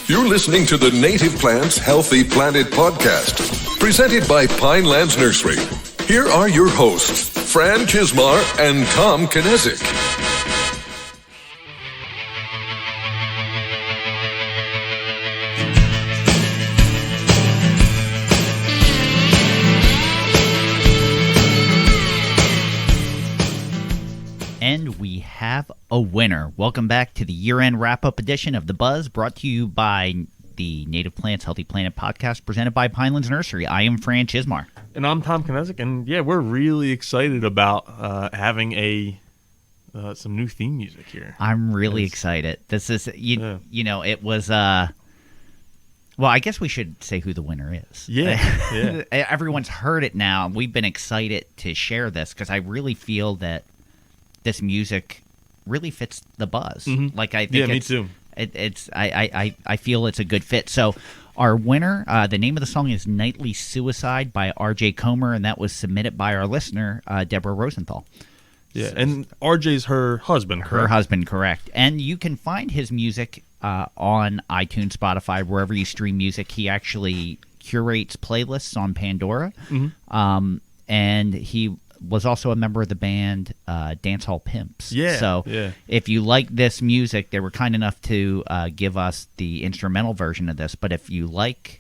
You're listening to the Native Plants Healthy Planet podcast, presented by Pinelands Nursery. Here are your hosts, Fran Chismar and Tom Kinesic. And we have a winner. Welcome back to the year-end wrap-up edition of The Buzz, brought to you by the Native Plants Healthy Planet podcast, presented by Pinelands Nursery. I am Fran Chismar. And I'm Tom Kinesic, and yeah, we're really excited about having some new theme music here. I'm really excited. This is, you know, it was, well, I guess we should say who the winner is. Yeah. Everyone's heard it now. We've been excited to share this because I really feel that this music really fits the buzz. Mm-hmm. Like, I think me too. I feel it's a good fit. So our winner, the name of the song is Nightly Suicide by RJ Comer, and that was submitted by our listener, Deborah Rosenthal. Yeah, and RJ's her husband, correct? Her husband, correct. And you can find his music on iTunes, Spotify, wherever you stream music. He actually curates playlists on Pandora. Mm-hmm. And he was also a member of the band Dancehall Pimps. Yeah. So if you like this music, they were kind enough to give us the instrumental version of this. But if you like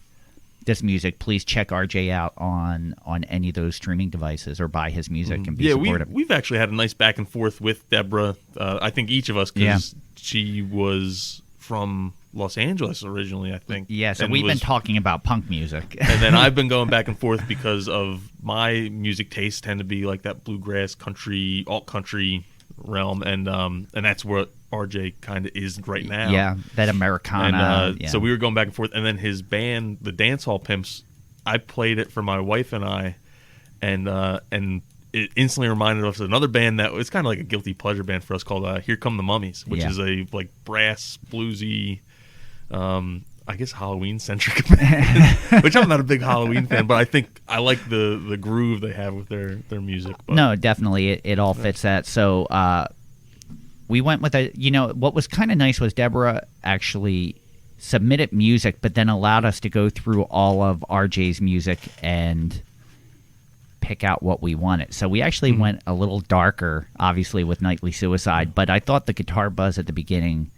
this music, please check RJ out on any of those streaming devices or buy his music and be supportive. We've actually had a nice back and forth with Deborah. I think each of us, because she was from Los Angeles originally, I think. Yeah, so we've been talking about punk music. And then I've been going back and forth because of my music tastes tend to be like that bluegrass, country, alt-country realm, and that's where RJ kind of is right now. Yeah, that Americana. And so we were going back and forth, and then his band, the Dancehall Pimps, I played it for my wife and I, and it instantly reminded us of another band that was kind of like a guilty pleasure band for us called Here Come the Mummies, which is a like brass, bluesy, I guess Halloween-centric band, which I'm not a big Halloween fan, but I think I like the groove they have with their music. But, no, definitely. It all fits that. So we went with what was kind of nice was Deborah actually submitted music, but then allowed us to go through all of RJ's music and pick out what we wanted. So we actually went a little darker, obviously, with Nightly Suicide, but I thought the guitar buzz at the beginning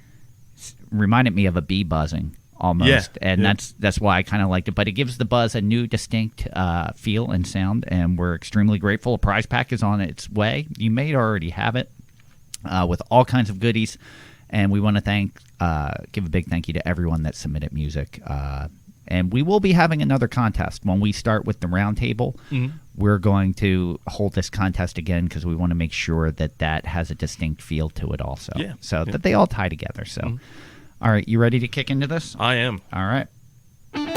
reminded me of a bee buzzing almost, and that's why I kind of liked it. But it gives the buzz a new distinct feel and sound, and we're extremely grateful. A prize pack is on its way. You may already have it with all kinds of goodies, and we want to give a big thank you to everyone that submitted music. And we will be having another contest. When we start with the roundtable, we're going to hold this contest again because we want to make sure that has a distinct feel to it also. That they all tie together. So, all right, you ready to kick into this? I am. All right. It's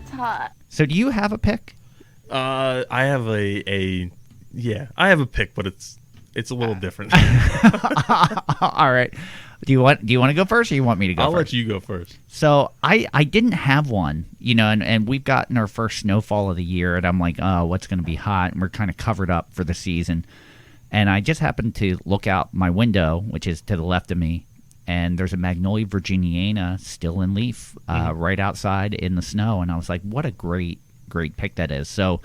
hot. So do you have a pick? I have I have a pick, but it's a little different. All right. Do you want to go first, or you want me to go I'll first? let you go first. So I didn't have one, and we've gotten our first snowfall of the year, and I'm like, oh, what's going to be hot? And we're kind of covered up for the season. And I just happened to look out my window, which is to the left of me, and there's a Magnolia virginiana still in leaf right outside in the snow. And I was like, what a great pick that is. So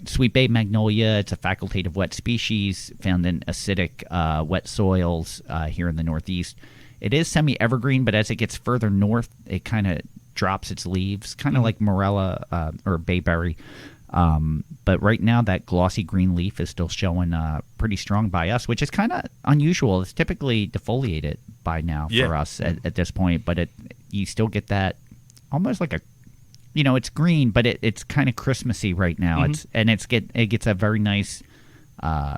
Sweet Bay Magnolia, it's a facultative wet species found in acidic wet soils here in the Northeast. It is semi-evergreen, but as it gets further north, it kind of drops its leaves, kind of like morella or bayberry. But right now, that glossy green leaf is still showing pretty strong by us, which is kind of unusual. It's typically defoliated by now for us at this point, but you still get that almost like a, it's green, but it's kind of Christmassy right now. It gets a very nice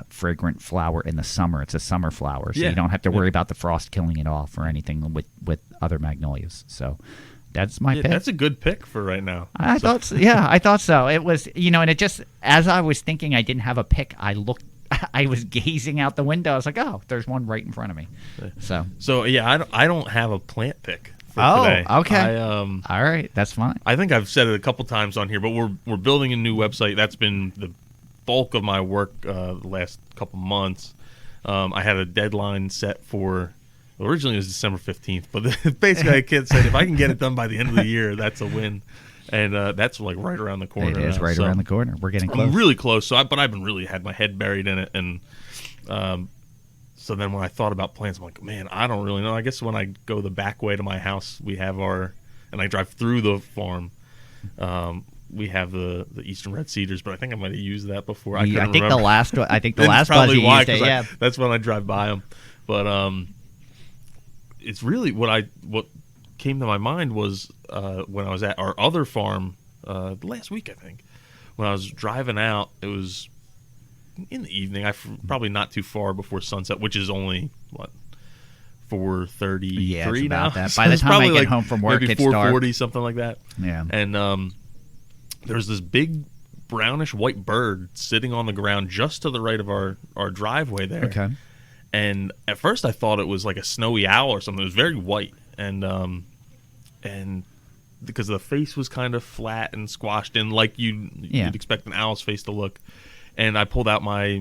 fragrant flower in the summer. It's a summer flower, so you don't have to worry about the frost killing it off or anything with other magnolias. So that's my pick. That's a good pick for right now. I thought so. It was, and it just, as I was thinking I didn't have a pick, I was gazing out the window. I was like, oh, there's one right in front of me. So I don't have a plant pick for today. Okay. All right, that's fine. I think I've said it a couple times on here, but we're building a new website. That's been the bulk of my work the last couple months. I had a deadline set for Originally it was December 15th, but basically I kid said if I can get it done by the end of the year, that's a win. And that's like right around the corner. It is right around the corner. We're getting close. I'm really close. But I've been really had my head buried in it, and so then when I thought about plans, I'm like, man, I don't really know. I guess when I go the back way to my house, we have and I drive through the farm. We have the Eastern Red Cedars, but I think I might have used that before. I think remember. the last buzz you used it. Yeah, that's when I drive by them. But it's really what came to my mind was when I was at our other farm last week, I think. When I was driving out, it was in the evening. Probably not too far before sunset, which is only, 4:33 yeah, it's about now? that. So by the time I get like home from work, maybe it's 4:40, dark. something like that. Yeah. And there's this big brownish white bird sitting on the ground just to the right of our driveway there. Okay. And at first I thought it was like a snowy owl or something. It was very white. And because the face was kind of flat and squashed in like you'd expect an owl's face to look. And I pulled out my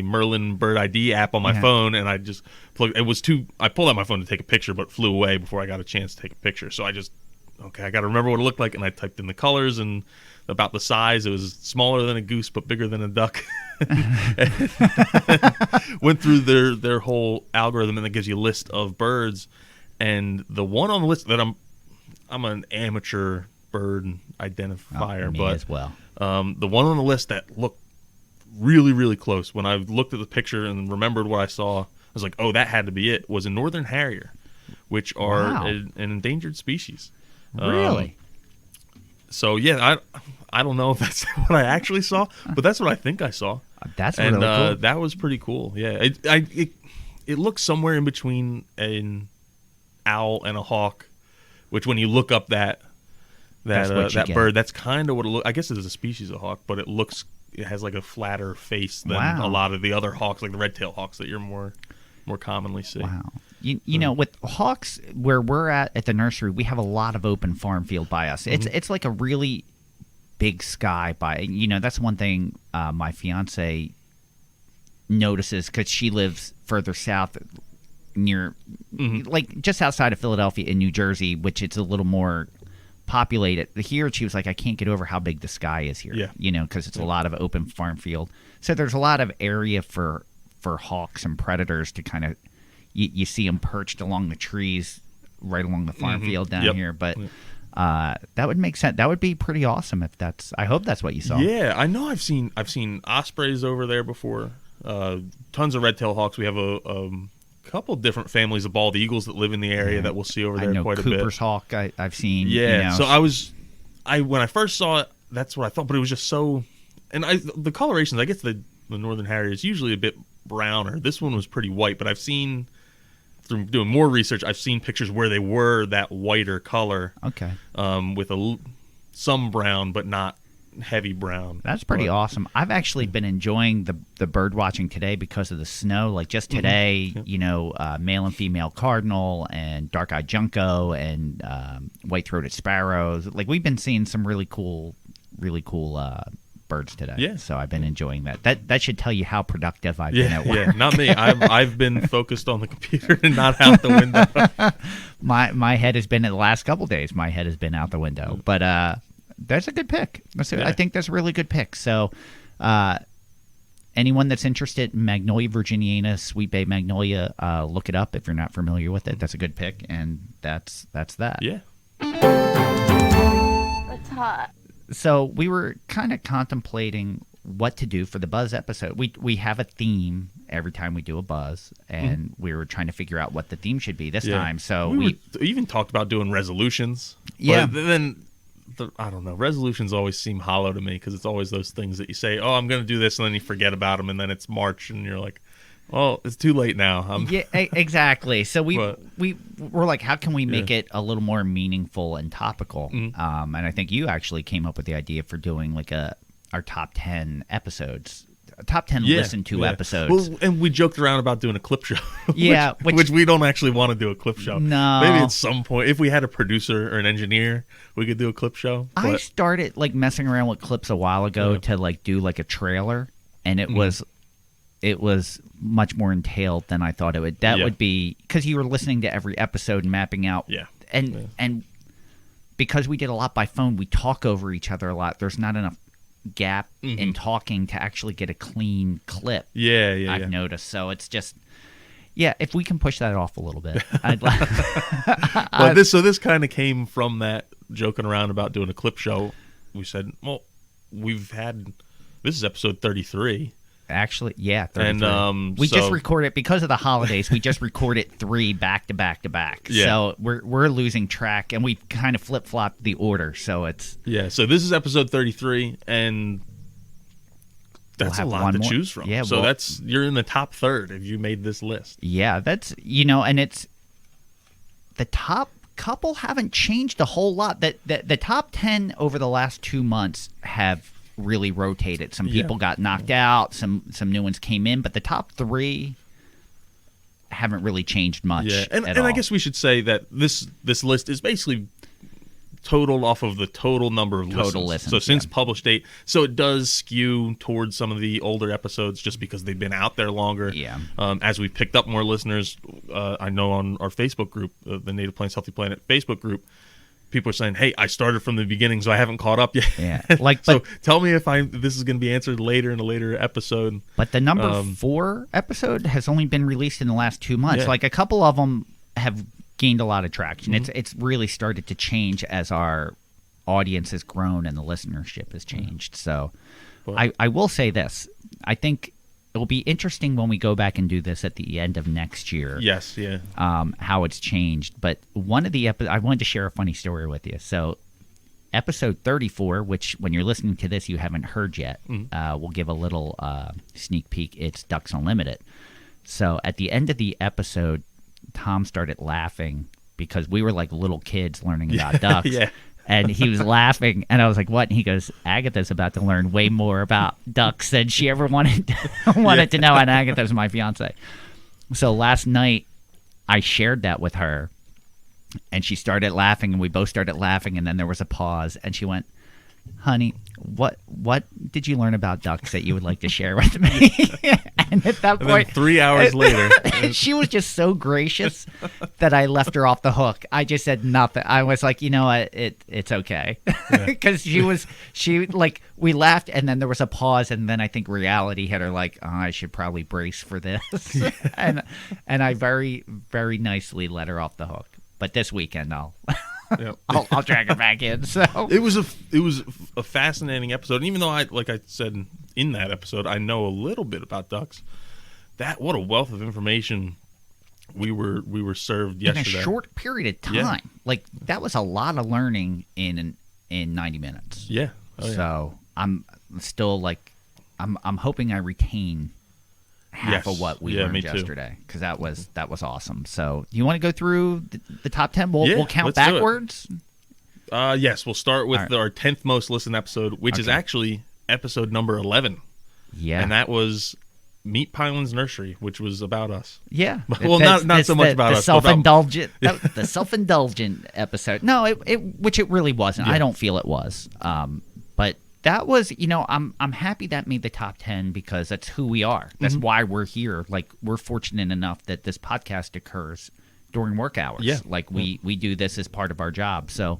Merlin Bird ID app on my phone, and I just plugged. I pulled out my phone to take a picture, but flew away before I got a chance to take a picture. So I got to remember what it looked like, and I typed in the colors and about the size. It was smaller than a goose, but bigger than a duck. Went through their whole algorithm, and it gives you a list of birds. And the one on the list that I'm an amateur bird identifier, me but as well. The one on the list that looked really, really close, when I looked at the picture and remembered what I saw, I was like, oh, that had to be it, was a northern harrier, which are an endangered species. Really? So, yeah, I don't know if that's what I actually saw, but that's what I think I saw. That's really cool. That was pretty cool, yeah. It looks somewhere in between an owl and a hawk, which when you look up that bird, that's kind of what it looks. I guess it is a species of hawk, but it has like a flatter face than a lot of the other hawks, like the red-tailed hawks that you're more commonly see. Wow. You know, with hawks, where we're at the nursery, we have a lot of open farm field by us. It's like a really big sky by. That's one thing my fiance notices because she lives further south, near like just outside of Philadelphia in New Jersey, which it's a little more populated. Here, she was like, I can't get over how big the sky is here. Yeah. Because it's a lot of open farm field. So there's a lot of area for hawks and predators to kind of. You see them perched along the trees right along the farm field down here. But that would make sense. That would be pretty awesome if that's – I hope that's what you saw. Yeah, I know I've seen ospreys over there before. Tons of red-tailed hawks. We have a couple different families of bald eagles that live in the area that we'll see over there quite a bit. Cooper's hawk I've seen. Yeah, so when I first saw it, that's what I thought. But it was just so – and the colorations, I guess the northern harrier is usually a bit browner. This one was pretty white, but I've seen – through doing more research, I've seen pictures where they were that whiter color. Okay. With some brown, but not heavy brown. That's pretty awesome. I've actually been enjoying the bird watching today because of the snow. Like just today, male and female cardinal and dark-eyed junco and white-throated sparrows. Like we've been seeing some really cool birds today. Yeah. So I've been enjoying that. That should tell you how productive I've been at work. Yeah, not me. I've been focused on the computer and not out the window. My head has been, in the last couple days, my head has been out the window. But that's a good pick. I think that's a really good pick. So anyone that's interested in Magnolia virginiana, Sweet Bay Magnolia, look it up if you're not familiar with it. That's a good pick, and that's that. Yeah. It's hot. So we were kind of contemplating what to do for the Buzz episode. We have a theme every time we do a Buzz, and we were trying to figure out what the theme should be this time. So we even talked about doing resolutions. Yeah. But then, I don't know. Resolutions always seem hollow to me because it's always those things that you say, oh, I'm going to do this, and then you forget about them, and then it's March, and you're like, well, it's too late now. Yeah, exactly. So we're like, how can we make it a little more meaningful and topical? And I think you actually came up with the idea for doing like our top 10 episodes, top 10 listened to episodes. Well, and we joked around about doing a clip show. Yeah, which we don't actually want to do a clip show. No, maybe at some point, if we had a producer or an engineer, we could do a clip show. But I started like messing around with clips a while ago to like do like a trailer, and it was. it was much more entailed than I thought it would. That would be because you were listening to every episode and mapping out. Yeah. And because we did a lot by phone, we talk over each other a lot. There's not enough gap in talking to actually get a clean clip. I've noticed. So it's just, if we can push that off a little bit, I'd like. But this kind of came from that joking around about doing a clip show. We said, well, this is episode 33. Actually, 33. And we just recorded because of the holidays. We just recorded 3 back to back to back. Yeah. So we're losing track, and we kind of flip flopped the order. So it's So this is episode 33, and that's a lot to choose from. Yeah, so you're in the top third if you made this list. Yeah, that's and it's the top couple haven't changed a whole lot. The top 10 over the last 2 months have really rotated. Some people got knocked out, some new ones came in, but the top 3 haven't really changed much. And all. I guess we should say that this list is basically totaled off of the total number of listens. So since published date, so it does skew towards some of the older episodes just because they've been out there longer. As we picked up more listeners, I know on our Facebook group, the Native Plants Healthy Planet Facebook group, people are saying, "Hey, I started from the beginning, so I haven't caught up yet." Yeah, so tell me if this is going to be answered later in a later episode. But the number 4 episode has only been released in the last 2 months. Like a couple of them have gained a lot of traction. It's really started to change as our audience has grown and the listenership has changed. So, I will say this: I think it will be interesting when we go back and do this at the end of next year. Yes, yeah. How it's changed. But one of the I wanted to share a funny story with you. So episode 34, which when you're listening to this you haven't heard yet, we'll give a little sneak peek. It's Ducks Unlimited. So at the end of the episode, Tom started laughing because we were like little kids learning about ducks. And he was laughing, and I was like, "What?" And he goes, "Agatha's about to learn way more about ducks than she ever wanted to know." And Agatha's my fiance. So last night, I shared that with her, and she started laughing, and we both started laughing, and then there was a pause, and she went, "Honey, what did you learn about ducks that you would like to share with me?" And at that point, 3 hours later, she was just so gracious that I left her off the hook. I just said nothing. I was like, you know what, it's okay, because we laughed, and then there was a pause, and then I think reality hit her. Like, oh, I should probably brace for this, and I very, very nicely let her off the hook. But this weekend, I'll I'll drag her back in. So it was a fascinating episode. And even though like I said in that episode, I know a little bit about ducks. What a wealth of information we were served yesterday in a short period of time. Yeah. Like that was a lot of learning in 90 minutes. Yeah. So I'm still like I'm hoping I retain half of what we learned yesterday, because that was awesome. So you want to go through the top 10? We'll count backwards. Yes, we'll start with our 10th most listened episode, which is actually episode number 11. Yeah, and that was Meet Pinelands Nursery, which was about us. Yeah, well, not so much about us. Self-indulgent, the self-indulgent episode. No, which it really wasn't. I don't feel it was. But that was, I'm happy that made the top 10 because that's who we are. That's why we're here. Like, we're fortunate enough that this podcast occurs during work hours. Yeah. Like, we do this as part of our job. So,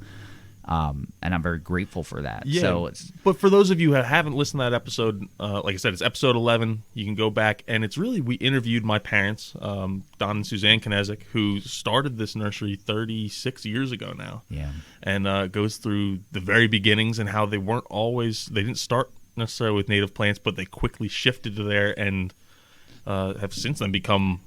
and I'm very grateful for that. Yeah. So but for those of you who haven't listened to that episode, like I said, it's episode 11. You can go back, and it's really, we interviewed my parents, Don and Suzanne Kinesic, who started this nursery 36 years ago now. Yeah. And goes through the very beginnings and how they didn't start necessarily with native plants, but they quickly shifted to there and have since then become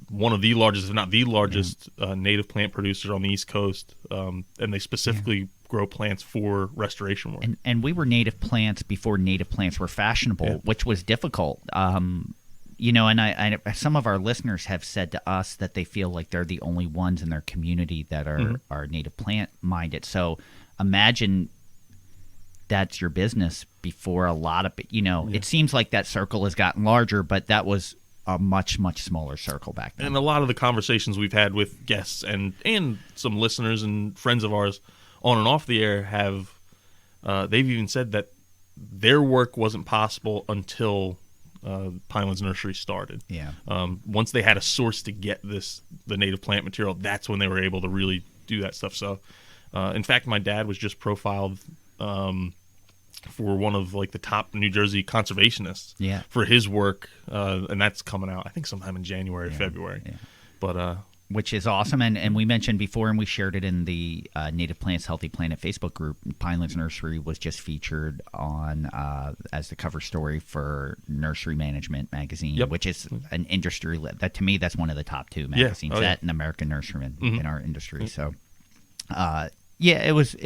one of the largest, if not the largest, native plant producer on the East Coast. And they specifically grow plants for restoration work. And we were native plants before native plants were fashionable, which was difficult. And I some of our listeners have said to us that they feel like they're the only ones in their community that are native plant minded. So imagine that's your business before a lot of it. It seems like that circle has gotten larger, but that was a much, much smaller circle back then. And a lot of the conversations we've had with guests and some listeners and friends of ours on and off the air have they've even said that their work wasn't possible until Pinelands Nursery started. Yeah. Once they had a source to get the native plant material, that's when they were able to really do that stuff. So, in fact, my dad was just profiled for one of like the top New Jersey conservationists for his work, and that's coming out I think sometime in January or February. Yeah. But which is awesome, and we mentioned before, and we shared it in the Native Plants Healthy Planet Facebook group. Pinelands Nursery was just featured on as the cover story for Nursery Management magazine, which is an industry that to me that's one of the top 2 magazines, that and American Nurseryman in our industry. So, it was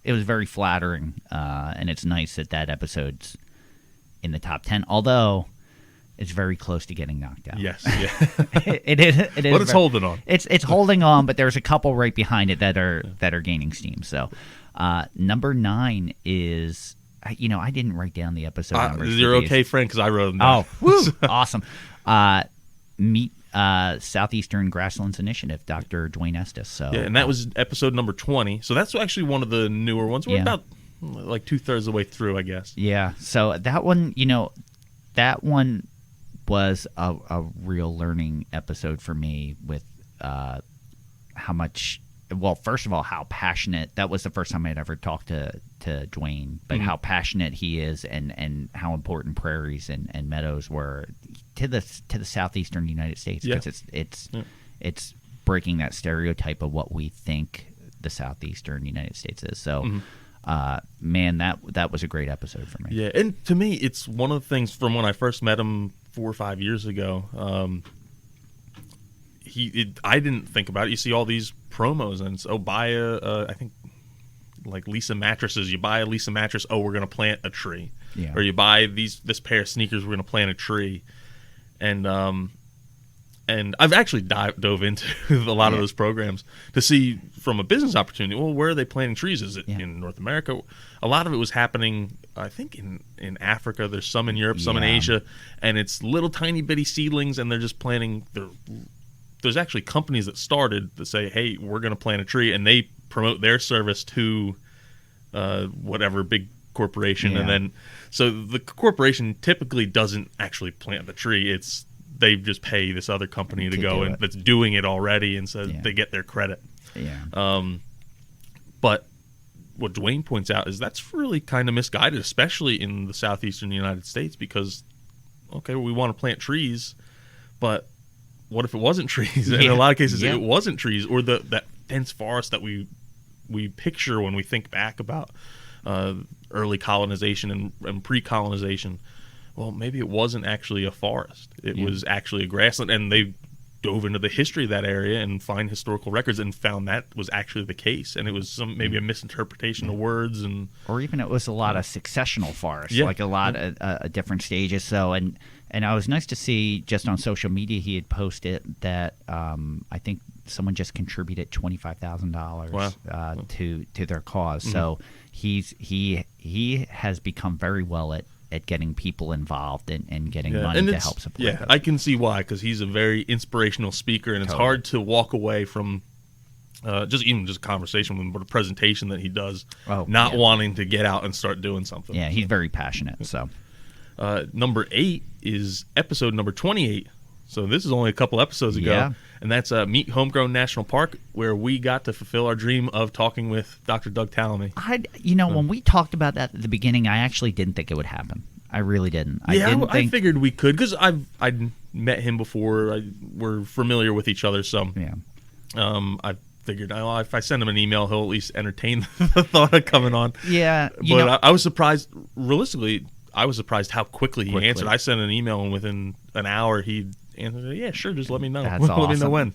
very flattering, and it's nice that episode's in the top 10. Although it's very close to getting knocked out. Yes, yeah. it is. But it's holding on. It's holding on, but there's a couple right behind it that are gaining steam. So, number 9 is, I didn't write down the episode numbers. You're okay, friend, because I wrote them down. Oh, woo, awesome. Meet Southeastern Grasslands Initiative, Dr. Dwayne Estes. So, and that was episode number 20. So that's actually one of the newer ones. We're about like 2/3 of the way through, I guess. Yeah. So that one, that one was a real learning episode for me with how much, well, first of all, how passionate, that was the first time I'd ever talked to Dwayne, but how passionate he is and how important prairies and meadows were to the southeastern United States, because it's breaking that stereotype of what we think the southeastern United States is. So man, that was a great episode for me. Yeah, and to me, it's one of the things from when I first met him 4 or 5 years ago. I didn't think about it. You see all these promos, and buy I think like Lisa mattresses. You buy a Lisa mattress. Oh, we're gonna plant a tree. Yeah. Or you buy this pair of sneakers. We're gonna plant a tree. And I've actually dove into a lot of those programs to see from a business opportunity, well, where are they planting trees? Is it in North America? A lot of it was happening, I think, in Africa. There's some in Europe, some in Asia, and it's little tiny bitty seedlings, and they're just planting. There's actually companies that started to say, hey, we're going to plant a tree, and they promote their service to whatever big corporation. And then so the corporation typically doesn't actually plant the tree. They just pay this other company to go and that's doing it already, and so they get their credit. But what Dwayne points out is that's really kind of misguided, especially in the southeastern United States, because we want to plant trees, but what if it wasn't trees? And in a lot of cases it wasn't trees, or that dense forest that we picture when we think back about early colonization and pre-colonization. Well, maybe it wasn't actually a forest. It was actually a grassland, and they dove into the history of that area and find historical records and found that was actually the case, and it was maybe a misinterpretation of words, or even it was a lot of successional forests, like a lot of different stages. So and I was nice to see just on social media he had posted that I think someone just contributed $25,000 to their cause. So he has become very well at getting people involved and getting money to help support them. I can see why, because he's a very inspirational speaker, and it's hard to walk away from just a conversation with him, but a presentation that he does, wanting to get out and start doing something. Yeah, he's very passionate. So, number 8 is episode number 28. So this is only a couple episodes ago, and that's Meet Homegrown National Park, where we got to fulfill our dream of talking with Dr. Doug Tallamy. When we talked about that at the beginning, I actually didn't think it would happen. I really didn't. I figured we could, because I'd met him before. We're familiar with each other, so I figured, if I send him an email, he'll at least entertain the thought of coming on. Yeah, but I was surprised. Realistically, I was surprised how quickly he answered. I sent an email, and within an hour, he answered, yeah, sure, just let me know. That's awesome. Let me know when.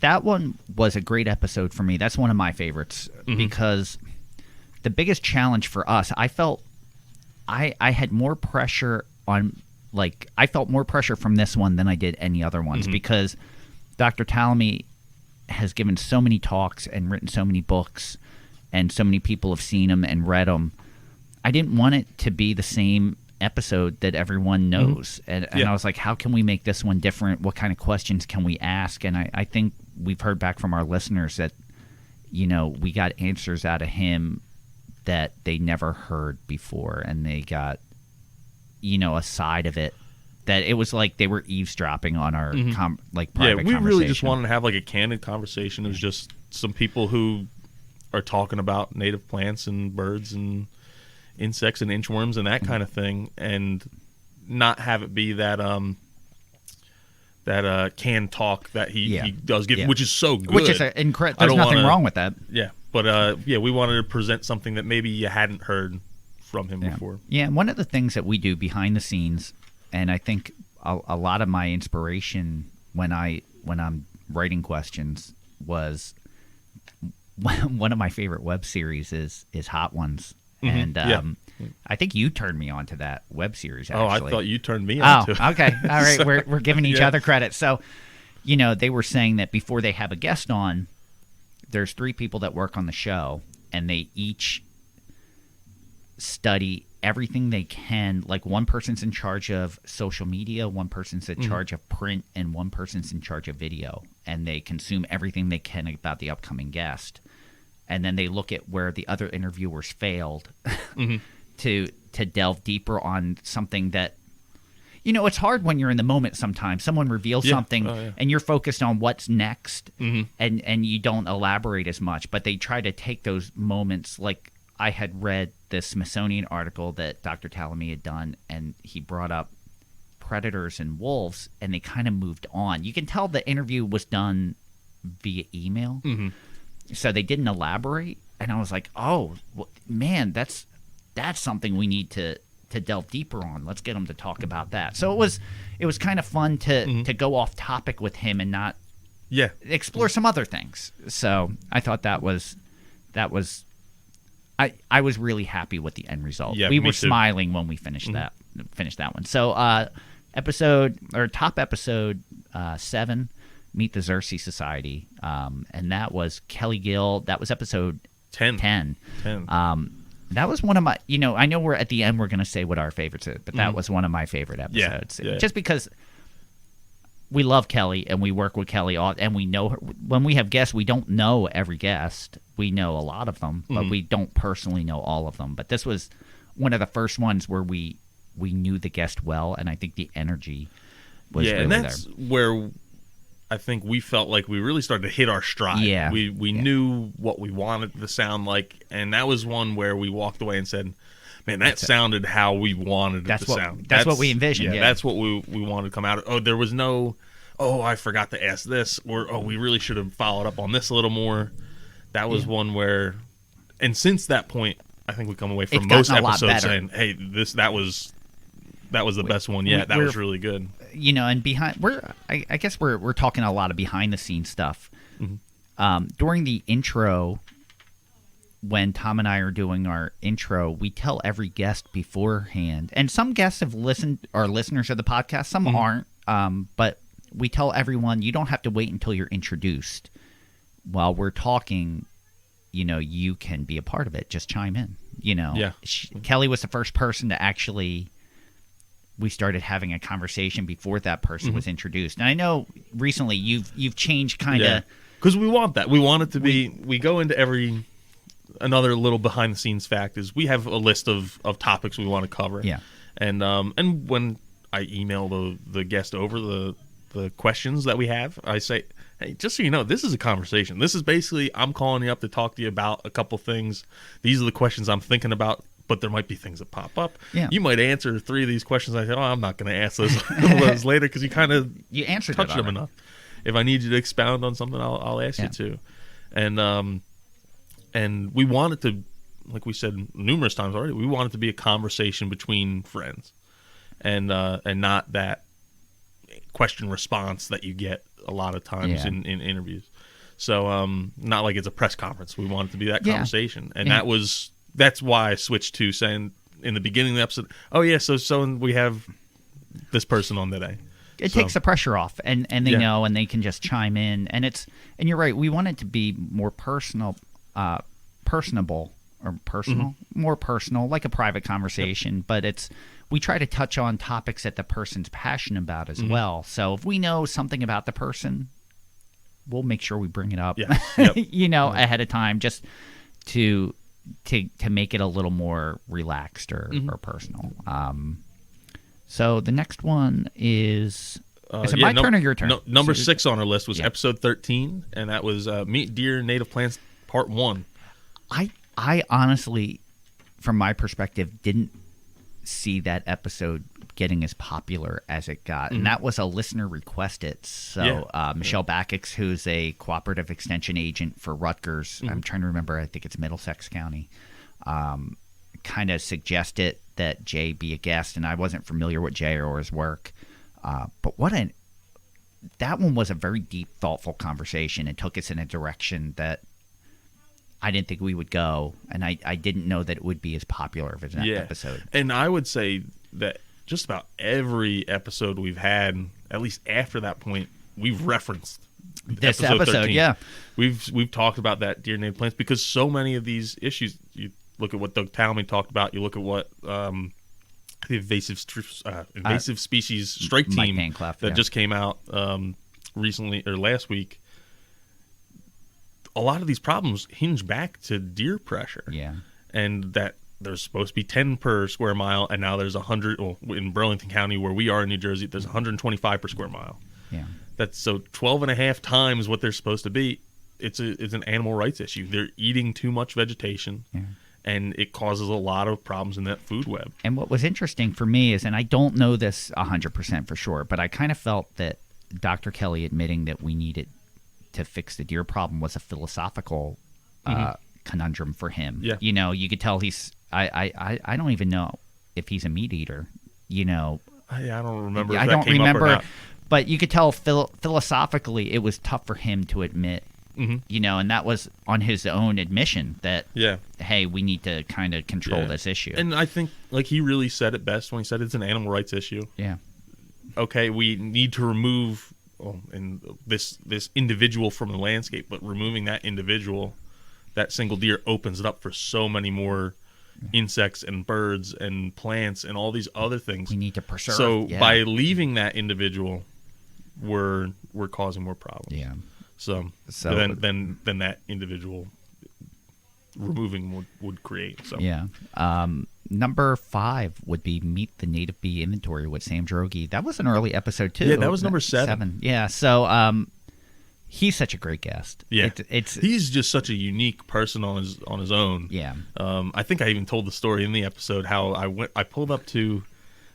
That one was a great episode for me. That's one of my favorites, because the biggest challenge for us, I felt I had more pressure on, I felt more pressure from this one than I did any other ones, because Dr. Tallamy has given so many talks and written so many books, and so many people have seen him and read them. I didn't want it to be the same episode that everyone knows. And I was like, how can we make this one different? What kind of questions can we ask? And I think we've heard back from our listeners that, we got answers out of him that they never heard before. And they got, a side of it that it was like they were eavesdropping on our private we conversation. really just wanted to have like a candid conversation. It was just some people who are talking about native plants and birds and insects and inchworms and that kind of thing, and not have it be that canned talk that he does give, which is so good. Which is incredible. There's nothing wrong with that. Yeah, but we wanted to present something that maybe you hadn't heard from him before. Yeah, and one of the things that we do behind the scenes, and I think a lot of my inspiration when I'm writing questions was one of my favorite web series is Hot Ones. And I think you turned me on to that web series, actually. Oh, I thought you turned me on to it. Okay. All right. So, we're giving each other credit. So, they were saying that before they have a guest on, there's 3 people that work on the show, and they each study everything they can. Like, one person's in charge of social media, one person's in charge of print, and one person's in charge of video. And they consume everything they can about the upcoming guest. And then they look at where the other interviewers failed to delve deeper on something that, it's hard when you're in the moment sometimes. Someone reveals something and you're focused on what's next and you don't elaborate as much. But they try to take those moments. Like, I had read the Smithsonian article that Dr. Talamy had done, and he brought up predators and wolves, and they kind of moved on. You can tell the interview was done via email. So they didn't elaborate, and I was like, "Oh, man, that's something we need to delve deeper on. Let's get them to talk about that." So it was kind of fun to go off topic with him and not explore some other things. So I thought that was I was really happy with the end result. Yeah, we were smiling when we finished that one. So top episode 7. Meet the Nursery Society, and that was Kelly Gill. That was episode 10. That was one of my, I know we're at the end, we're going to say what our favorites are, but that was one of my favorite episodes. Just because we love Kelly and we work with Kelly, and we know her. When we have guests, we don't know every guest. We know a lot of them, but we don't personally know all of them. But this was one of the first ones where we knew the guest well, and I think the energy was really and that's there. Where I think we felt like we really started to hit our stride. Yeah. We knew what we wanted to sound like, and that was one where we walked away and said, man, that sounded how we wanted it to sound. That's what we envisioned. Yeah, that's what we wanted to come out of. Oh, there was no, I forgot to ask this, or, we really should have followed up on this a little more. That was one where, and since that point, I think we come away from most episodes saying, hey, that was the best one yet. That was really good. And I guess we're talking a lot of behind the scenes stuff. During the intro, when Tom and I are doing our intro, we tell every guest beforehand, and some guests have are listeners of the podcast, some aren't, but we tell everyone, you don't have to wait until you're introduced. While we're talking, you can be a part of it. Just chime in. Kelly was the first person to actually. We started having a conversation before that person was introduced. And I know recently you've changed kind of. Because we want that. We want it to be. We go into another little behind the scenes fact is we have a list of topics we want to cover. Yeah. And when I email the guest over the questions that we have, I say, hey, just so you know, this is a conversation. This is basically I'm calling you up to talk to you about a couple things. These are the questions I'm thinking about. But there might be things that pop up. Yeah. You might answer 3 of these questions. I say, I'm not going to ask those later because you answered touched them enough. If I need you to expound on something, I'll ask you to. And we want it to, like we said numerous times already, we want it to be a conversation between friends, and not that question response that you get a lot of times in interviews. So not like it's a press conference. We want it to be that conversation, and that's why I switched to saying in the beginning of the episode, so we have this person on today. It takes the pressure off, and they know, and they can just chime in. And you're right. We want it to be more personable, more personal, like a private conversation. Yep. But we try to touch on topics that the person's passionate about as well. So if we know something about the person, we'll make sure we bring it up, ahead of time, just to make it a little more relaxed or personal. So the next one is it my turn or your turn? No, number 6 on our list was episode 13, and that was Meet Deer Native Plants Part 1. I honestly, from my perspective, didn't see that episode getting as popular as it got. And that was a listener requested. So Michelle Backix, who's a cooperative extension agent for Rutgers, I'm trying to remember, I think it's Middlesex County, kind of suggested that Jay be a guest, and I wasn't familiar with Jay or his work. But that one was a very deep, thoughtful conversation and took us in a direction that I didn't think we would go, and I didn't know that it would be as popular of an episode. And I would say that just about every episode we've had, at least after that point, we've referenced this episode 13. Yeah. We've talked about that deer native plants because so many of these issues, you look at what Doug Talmy talked about, you look at what the invasive species strike team that just came out recently or last week. A lot of these problems hinge back to deer pressure. Yeah. And that there's supposed to be 10 per square mile, and now there's 100. Well, in Burlington County, where we are in New Jersey, there's 125 per square mile. Yeah. That's so 12 and a half times what they're supposed to be. It's an animal rights issue. They're eating too much vegetation, and it causes a lot of problems in that food web. And what was interesting for me is, and I don't know this 100% for sure, but I kind of felt that Dr. Kelly admitting that we needed to fix the deer problem was a philosophical conundrum for him. Yeah. You know, you could tell he's I don't even know if he's a meat eater, you know. I don't remember if I that don't came remember, up or not. but you could tell philosophically it was tough for him to admit, you know, and that was on his own admission that, hey, we need to kind of control this issue. And I think, like, he really said it best when he said it's an animal rights issue. Yeah. Okay, we need to remove this individual from the landscape, but removing that individual, that single deer, opens it up for so many more insects and birds and plants and all these other things. We need to preserve. So by leaving that individual, we're causing more problems. Yeah. So then that individual removing would create. So yeah. Number 5 would be Meet the Native Bee Inventory with Sam Droege. That was an early episode too. Yeah, that was number 7. Yeah. So he's such a great guest. Yeah, he's just such a unique person on his own. Yeah. I think I even told the story in the episode how I pulled up to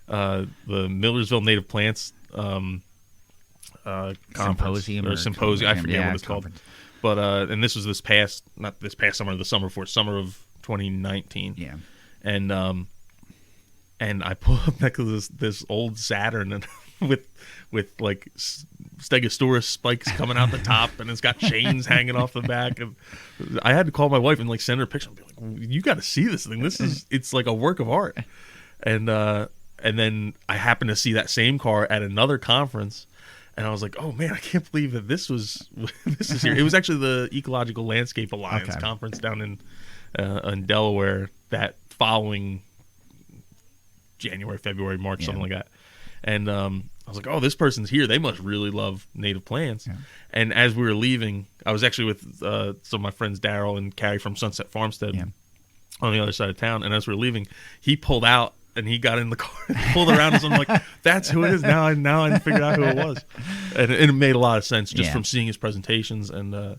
the Millersville Native Plants symposium. I forget what it's called. But and this was not this past summer, the summer before, summer of 2019. Yeah. And I pull up next to this old Saturn and with like Stegosaurus spikes coming out the top, and it's got chains hanging off the back. And I had to call my wife and like send her a picture and be like, "You got to see this thing. It's like a work of art." And then I happened to see that same car at another conference, and I was like, "Oh man, I can't believe that this is here." It was actually the Ecological Landscape Alliance conference down in Delaware that following January, February, March, something like that. And I was like, oh, this person's here. They must really love native plants. Yeah. And as we were leaving, I was actually with some of my friends, Daryl and Carrie from Sunset Farmstead on the other side of town. And as we were leaving, he pulled out and he got in the car and pulled around us. I'm like, that's who it is. Now I figured out who it was. And it made a lot of sense just from seeing his presentations. And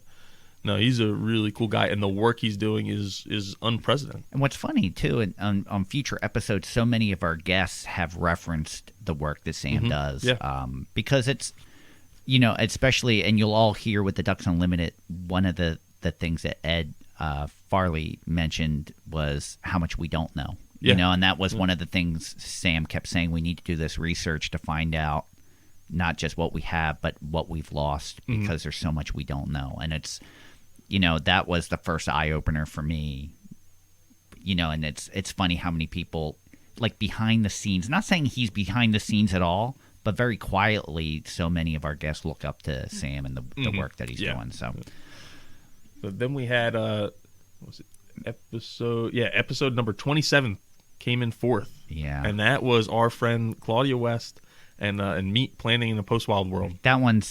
no, he's a really cool guy, and the work he's doing is unprecedented. And what's funny, too, on future episodes, so many of our guests have referenced the work that Sam does. Yeah. Because it's, you know, especially, and you'll all hear with the Ducks Unlimited, one of the things that Ed Farley mentioned was how much we don't know. Yeah. You know, and that was one of the things Sam kept saying, we need to do this research to find out not just what we have, but what we've lost, because there's so much we don't know. And it's, you know, that was the first eye-opener for me, you know, and it's funny how many people, like, behind the scenes, not saying he's behind the scenes at all, but very quietly, so many of our guests look up to Sam and the work that he's doing. So then we had, what was it, episode number 27 came in 4th. Yeah. And that was our friend Claudia West and meat planting in a post-wild world. That one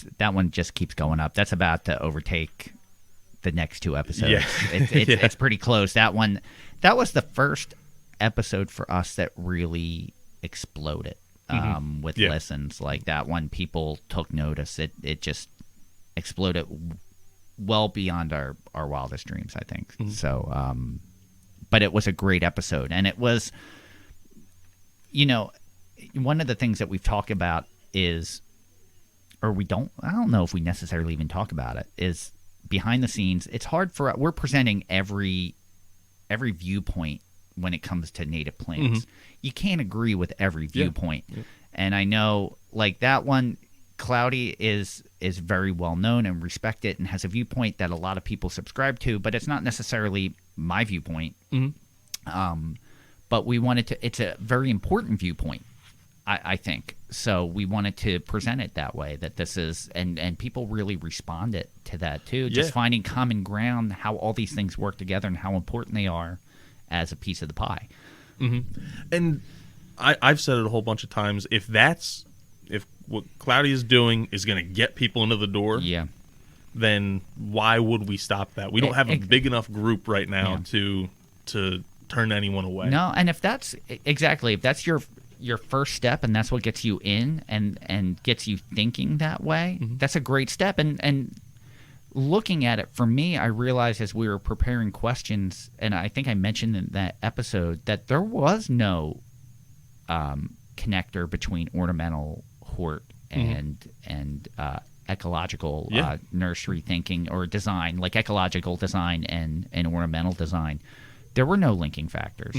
just keeps going up. That's about to overtake the next 2 episodes. Yeah. It's pretty close. That was the first episode for us that really exploded. with listens. Like that one, people took notice. It just exploded well beyond our wildest dreams, I think. So, but it was a great episode, and it was, one of the things that we've talked about is, or I don't know if we necessarily even talk about it, is behind the scenes. It's hard we're presenting every viewpoint when it comes to native plants. You can't agree with every viewpoint. And I know, like that one, Cloudy is very well known and respected and has a viewpoint that a lot of people subscribe to, but it's not necessarily my viewpoint. But we wanted to, it's a very important viewpoint, I think. So we wanted to present it that way, that this is, and people really responded to that too. Just finding common ground, how all these things work together and how important they are as a piece of the pie. And I've said it a whole bunch of times, if what Cloudy is doing is going to get people into the door, then why would we stop that? We don't have a big enough group right now to turn anyone away. No, and if that's your first step and that's what gets you in and gets you thinking that way, that's a great step. And looking at it, for me, I realized as we were preparing questions, and I think I mentioned in that episode, that there was no connector between ornamental hort and ecological nursery thinking or design, like ecological design and ornamental design. There were no linking factors.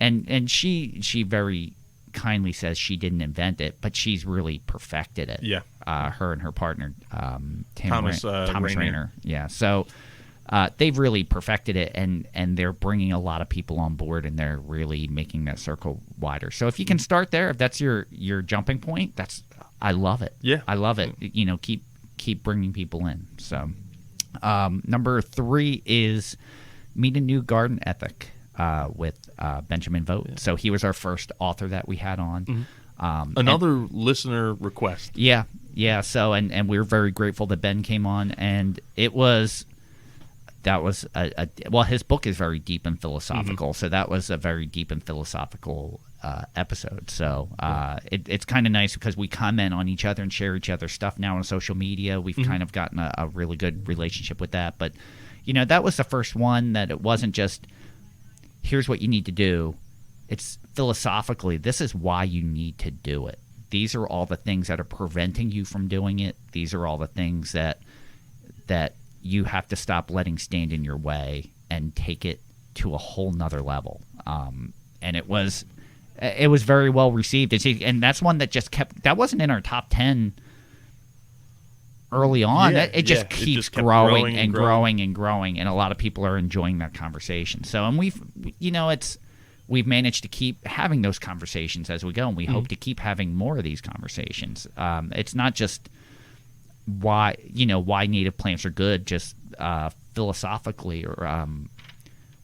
And she very kindly says she didn't invent it, but she's really perfected it. Her and her partner, Thomas Rayner. So they've really perfected it, and they're bringing a lot of people on board, and they're really making that circle wider. So if you can start there, if that's your jumping point, I love it. I love it. Keep bringing people in. So number 3 is Meet a New Garden Ethic with Benjamin Vogt. So he was our first author that we had on. Another listener request. So and we were very grateful that Ben came on, and that was well, his book is very deep and philosophical, so that was a very deep and philosophical episode. So it's kind of nice because we comment on each other and share each other's stuff now on social media. We've kind of gotten a really good relationship with that. But that was the first one that it wasn't just, here's what you need to do. It's philosophically, this is why you need to do it. These are all the things that are preventing you from doing it. These are all the things that you have to stop letting stand in your way and take it to a whole nother level. And it was very well received. And that's one that just that wasn't in our top 10 early on. It just keeps growing and growing and growing, and a lot of people are enjoying that conversation. So, and we've managed to keep having those conversations as we go, and we hope to keep having more of these conversations. It's not just why native plants are good, just philosophically, or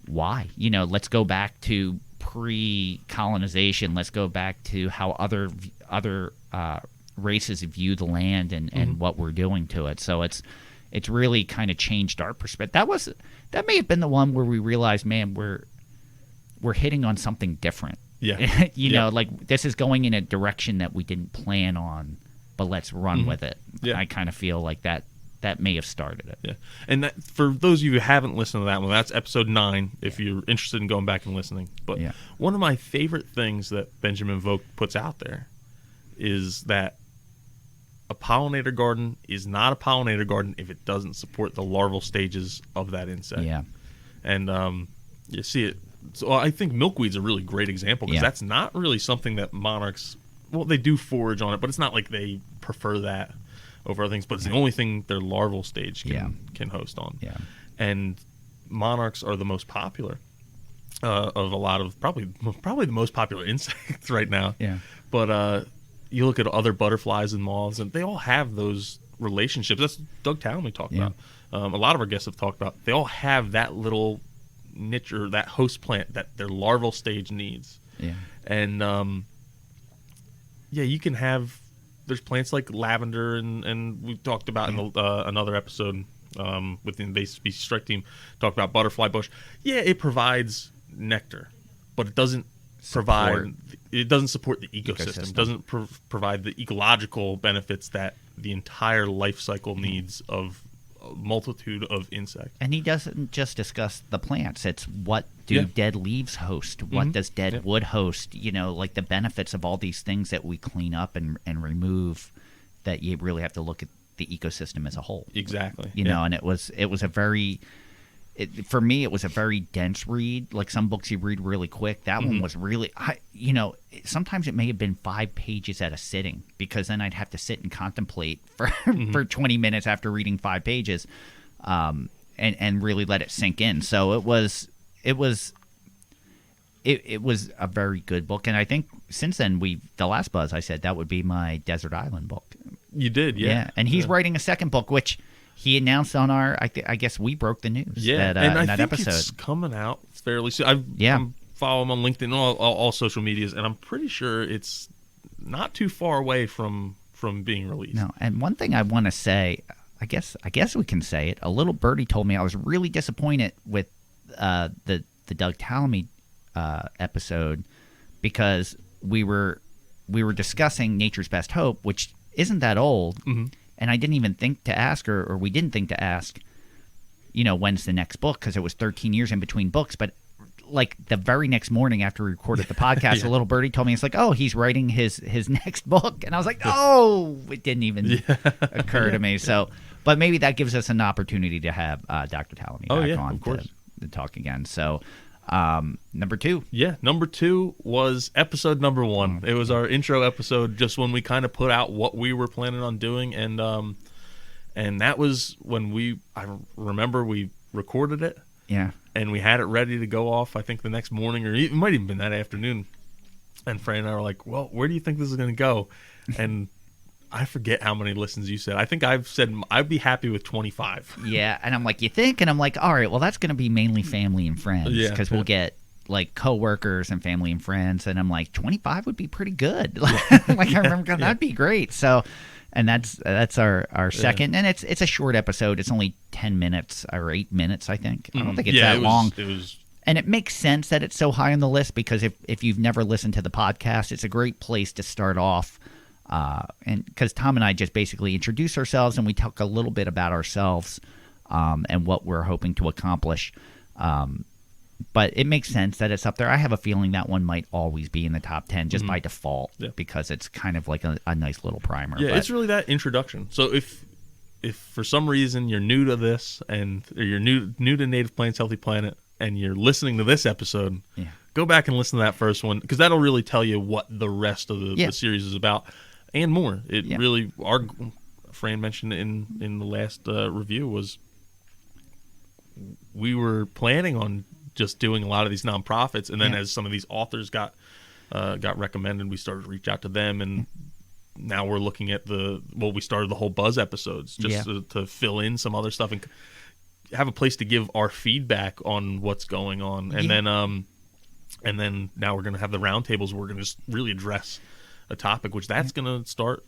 why. Let's go back to pre-colonization. Let's go back to how other races view the land and what we're doing to it. So it's really kind of changed our perspective. That may have been the one where we realized, man, we're hitting on something different. Like this is going in a direction that we didn't plan on, but let's run with it. I kind of feel like that may have started it. And that, for those of you who haven't listened to that one, that's episode 9 if you're interested in going back and listening. But one of my favorite things that Benjamin Vogt puts out there is that a pollinator garden is not a pollinator garden if it doesn't support the larval stages of that insect. And you see it. So I think milkweed's a really great example, because that's not really something that monarchs, well, they do forage on it, but it's not like they prefer that over other things. But it's the only thing their larval stage can host on. And monarchs are the most popular of a lot of, probably the most popular insects right now. But you look at other butterflies and moths, and they all have those relationships. That's Doug Townley talked about. A lot of our guests have talked about. They all have that little niche or that host plant that their larval stage needs. And you can have, there's plants like lavender, and we talked about in another episode with the invasive species strike team, talked about butterfly bush. It provides nectar, but it doesn't provide. It doesn't support the ecosystem. It doesn't provide the ecological benefits that the entire life cycle needs of a multitude of insects. And he doesn't just discuss the plants. It's what do dead leaves host? What does dead wood host? You know, like the benefits of all these things that we clean up and remove, that you really have to look at the ecosystem as a whole. Exactly. You know, and it was a very... for me, it was a very dense read. Like some books you read really quick. That one was really, sometimes it may have been 5 pages at a sitting, because then I'd have to sit and contemplate for, for 20 minutes after reading 5 pages, and really let it sink in. So it was a very good book. And I think since then, the last Buzz, I said that would be my Desert Island book. You did, yeah. And he's writing a second book, which... he announced on our, I guess we broke the news. Yeah, that, and I in that think episode. it's coming out fairly soon. I follow him on LinkedIn, all social medias, and I'm pretty sure it's not too far away from being released. No, and one thing I want to say, I guess we can say it. A little birdie told me I was really disappointed with the Doug Tallamy episode, because we were discussing Nature's Best Hope, which isn't that old. And I didn't even think to ask her, or we didn't think to ask, when's the next book, because it was 13 years in between books. But like the very next morning after we recorded the podcast, a little birdie told me, it's like, oh, he's writing his next book. And I was like, oh, it didn't even occur to me. So, but maybe that gives us an opportunity to have Dr. Tallamy back on to talk again. So number 2. Yeah, number 2 was episode number 1. It was our intro episode, just when we kind of put out what we were planning on doing, and that was when I remember we recorded it. Yeah. And we had it ready to go off, I think, the next morning, or it might even been that afternoon. And Fran and I were like, well, where do you think this is going to go? And I forget how many listens you said. I think I've said I'd be happy with 25. Yeah, and I'm like, you think? And I'm like, all right, well, that's going to be mainly family and friends, because we'll get like coworkers and family and friends. And I'm like, 25 would be pretty good. Like I remember going, that'd be great. So, and that's our second, and it's a short episode. It's only 10 minutes or 8 minutes, I think. I don't think it's that long. It was. And it makes sense that it's so high on the list, because if you've never listened to the podcast, it's a great place to start off. And because Tom and I just basically introduce ourselves, and we talk a little bit about ourselves and what we're hoping to accomplish. But it makes sense that it's up there. I have a feeling that one might always be in the top 10 just by default, because it's kind of like a nice little primer. Yeah, it's really that introduction. So if for some reason you're new to this, or you're new to Native Plants Healthy Planet, and you're listening to this episode, go back and listen to that first one, because that'll really tell you what the rest of the series is about. And more. It really, our Fran mentioned in the last review, was we were planning on just doing a lot of these nonprofits, and then as some of these authors got recommended, we started to reach out to them, and now we're looking at we started the whole Buzz episodes just to fill in some other stuff and have a place to give our feedback on what's going on, and then now we're going to have the roundtables where we're going to just really address a topic, which that's going to start.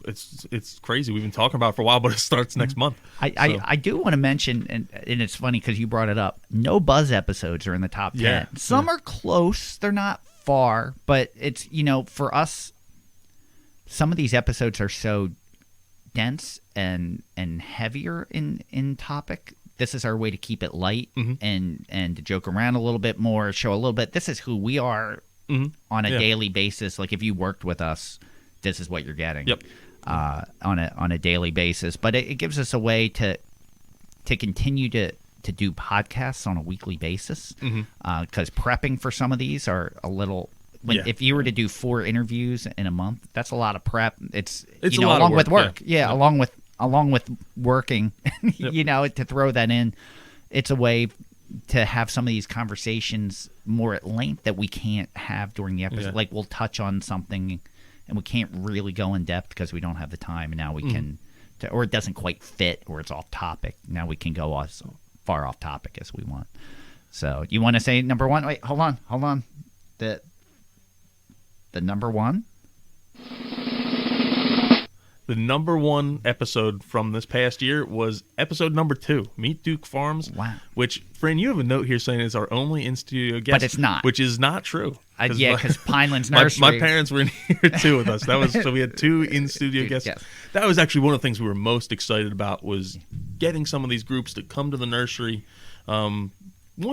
It's crazy. We've been talking about it for a while, but it starts next month. I do want to mention, and it's funny because you brought it up, no Buzz episodes are in the top 10. Some are close. They're not far, but it's, for us, some of these episodes are so dense and heavier in topic. This is our way to keep it light and to joke around a little bit more, show a little bit. This is who we are on a daily basis. Like if you worked with us, this is what you're getting on a daily basis. But it gives us a way to continue to do podcasts on a weekly basis, because prepping for some of these are a little. If you were to do 4 interviews in a month, that's a lot of prep. It's a lot along of with work. Yeah. Along with working, to throw that in, it's a way to have some of these conversations more at length that we can't have during the episode. Like we'll touch on something and we can't really go in depth because we don't have the time. And now we can, or it doesn't quite fit, or it's off topic. Now we can go as far off topic as we want. So you want to say number 1? Wait, hold on. The number 1? The number one episode from this past year was episode number 2, Meet Duke Farms. Wow. Which, Fran, you have a note here saying it's our only in-studio guest. But it's not. Which is not true. Yeah, because Pinelands Nursery. My parents were in here too with us. So we had 2 in-studio guests. Yes. That was actually one of the things we were most excited about, was getting some of these groups to come to the nursery. One,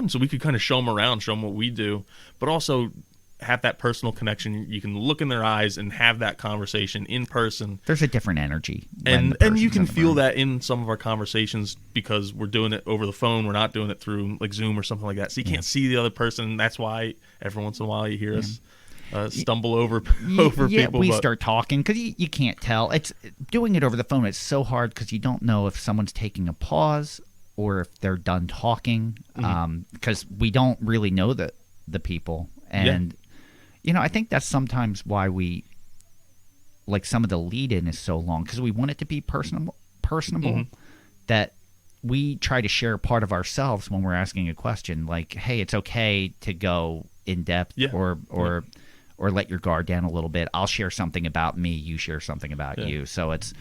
so we could kind of show them around, show them what we do, but also have that personal connection. You can look in their eyes and have that conversation in person. There's a different energy. And you can feel that in some of our conversations, because we're doing it over the phone. We're not doing it through like Zoom or something like that. So you can't see the other person. That's why every once in a while you hear us stumble over people. We start talking because you can't tell. It's doing it over the phone. It's so hard because you don't know if someone's taking a pause or if they're done talking, because we don't really know the people. And I think that's sometimes why we, like, some of the lead-in is so long, because we want it to be personable, that we try to share part of ourselves when we're asking a question. Like, hey, it's okay to go in depth or let your guard down a little bit. I'll share something about me. You share something about you. So it's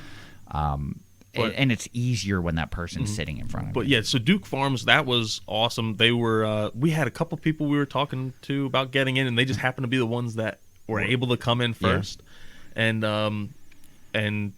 and it's easier when that person's sitting in front of you. But yeah, so Duke Farms, that was awesome. They were we had a couple people we were talking to about getting in, and they just happened to be the ones that were able to come in first. And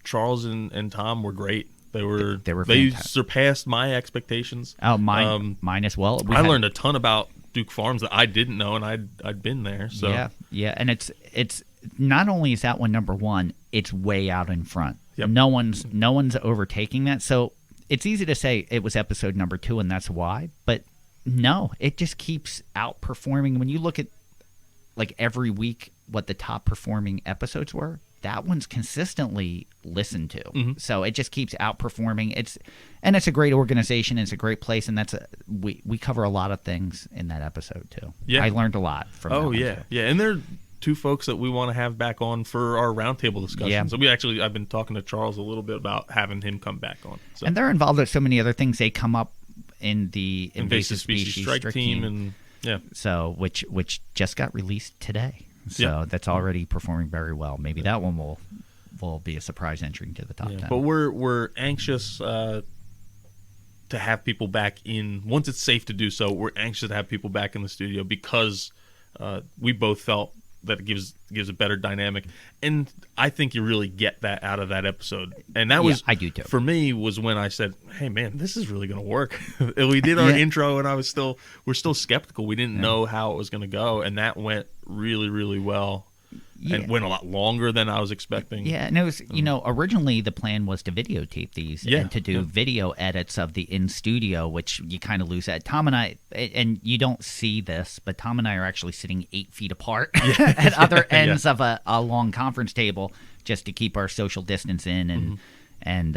Charles and Tom were great. They surpassed my expectations. Oh, mine as well. I learned a ton about Duke Farms that I didn't know, and I'd been there. So yeah, and it's not only is that one number one, it's way out in front. Yep. No one's overtaking that. So it's easy to say it was episode number 2 and that's why, but no, it just keeps outperforming. When you look at, like, every week what the top performing episodes were, that one's consistently listened to. So it just keeps outperforming. It's a great organization. It's a great place, and we cover a lot of things in that episode too. Yeah, I learned a lot from. Oh yeah, and they're 2 folks that we want to have back on for our roundtable discussions. Yeah. So I've been talking to Charles a little bit about having him come back on. So. And they're involved with so many other things. They come up in the invasive species strike team, and so which just got released today. So that's already performing very well. Maybe that one will be a surprise entry into the top 10. But we're anxious to have people back in. Once it's safe to do so, we're anxious to have people back in the studio, because we both felt that it gives a better dynamic, and I think you really get that out of that episode. And that was, I do too. For me, was when I said, "Hey man, this is really going to work." We did our intro, and we're still skeptical. We didn't know how it was going to go, and that went really, really well. And went a lot longer than I was expecting. Yeah, and it was, originally the plan was to videotape these and to do video edits of the in-studio, which you kind of lose that. Tom and I, and you don't see this, but Tom and I are actually sitting 8 feet apart at other ends of a long conference table just to keep our social distance in. And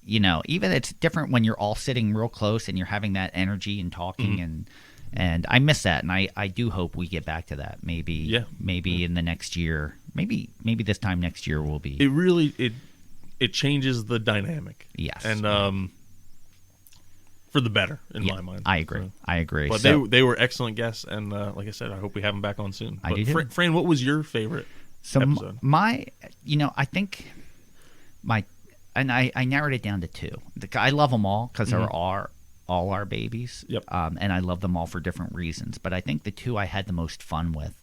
even it's different when you're all sitting real close and you're having that energy and talking and I miss that, and I do hope we get back to that. Maybe in the next year. Maybe this time next year will be. It really it changes the dynamic. Yes, and for the better in my mind. I agree. But they were excellent guests, and like I said, I hope we have them back on soon. I do. Fran, what was your favorite episode? I think I narrowed it down to 2. I love them all because there are all our babies. Yep. And I love them all for different reasons. But I think the 2 I had the most fun with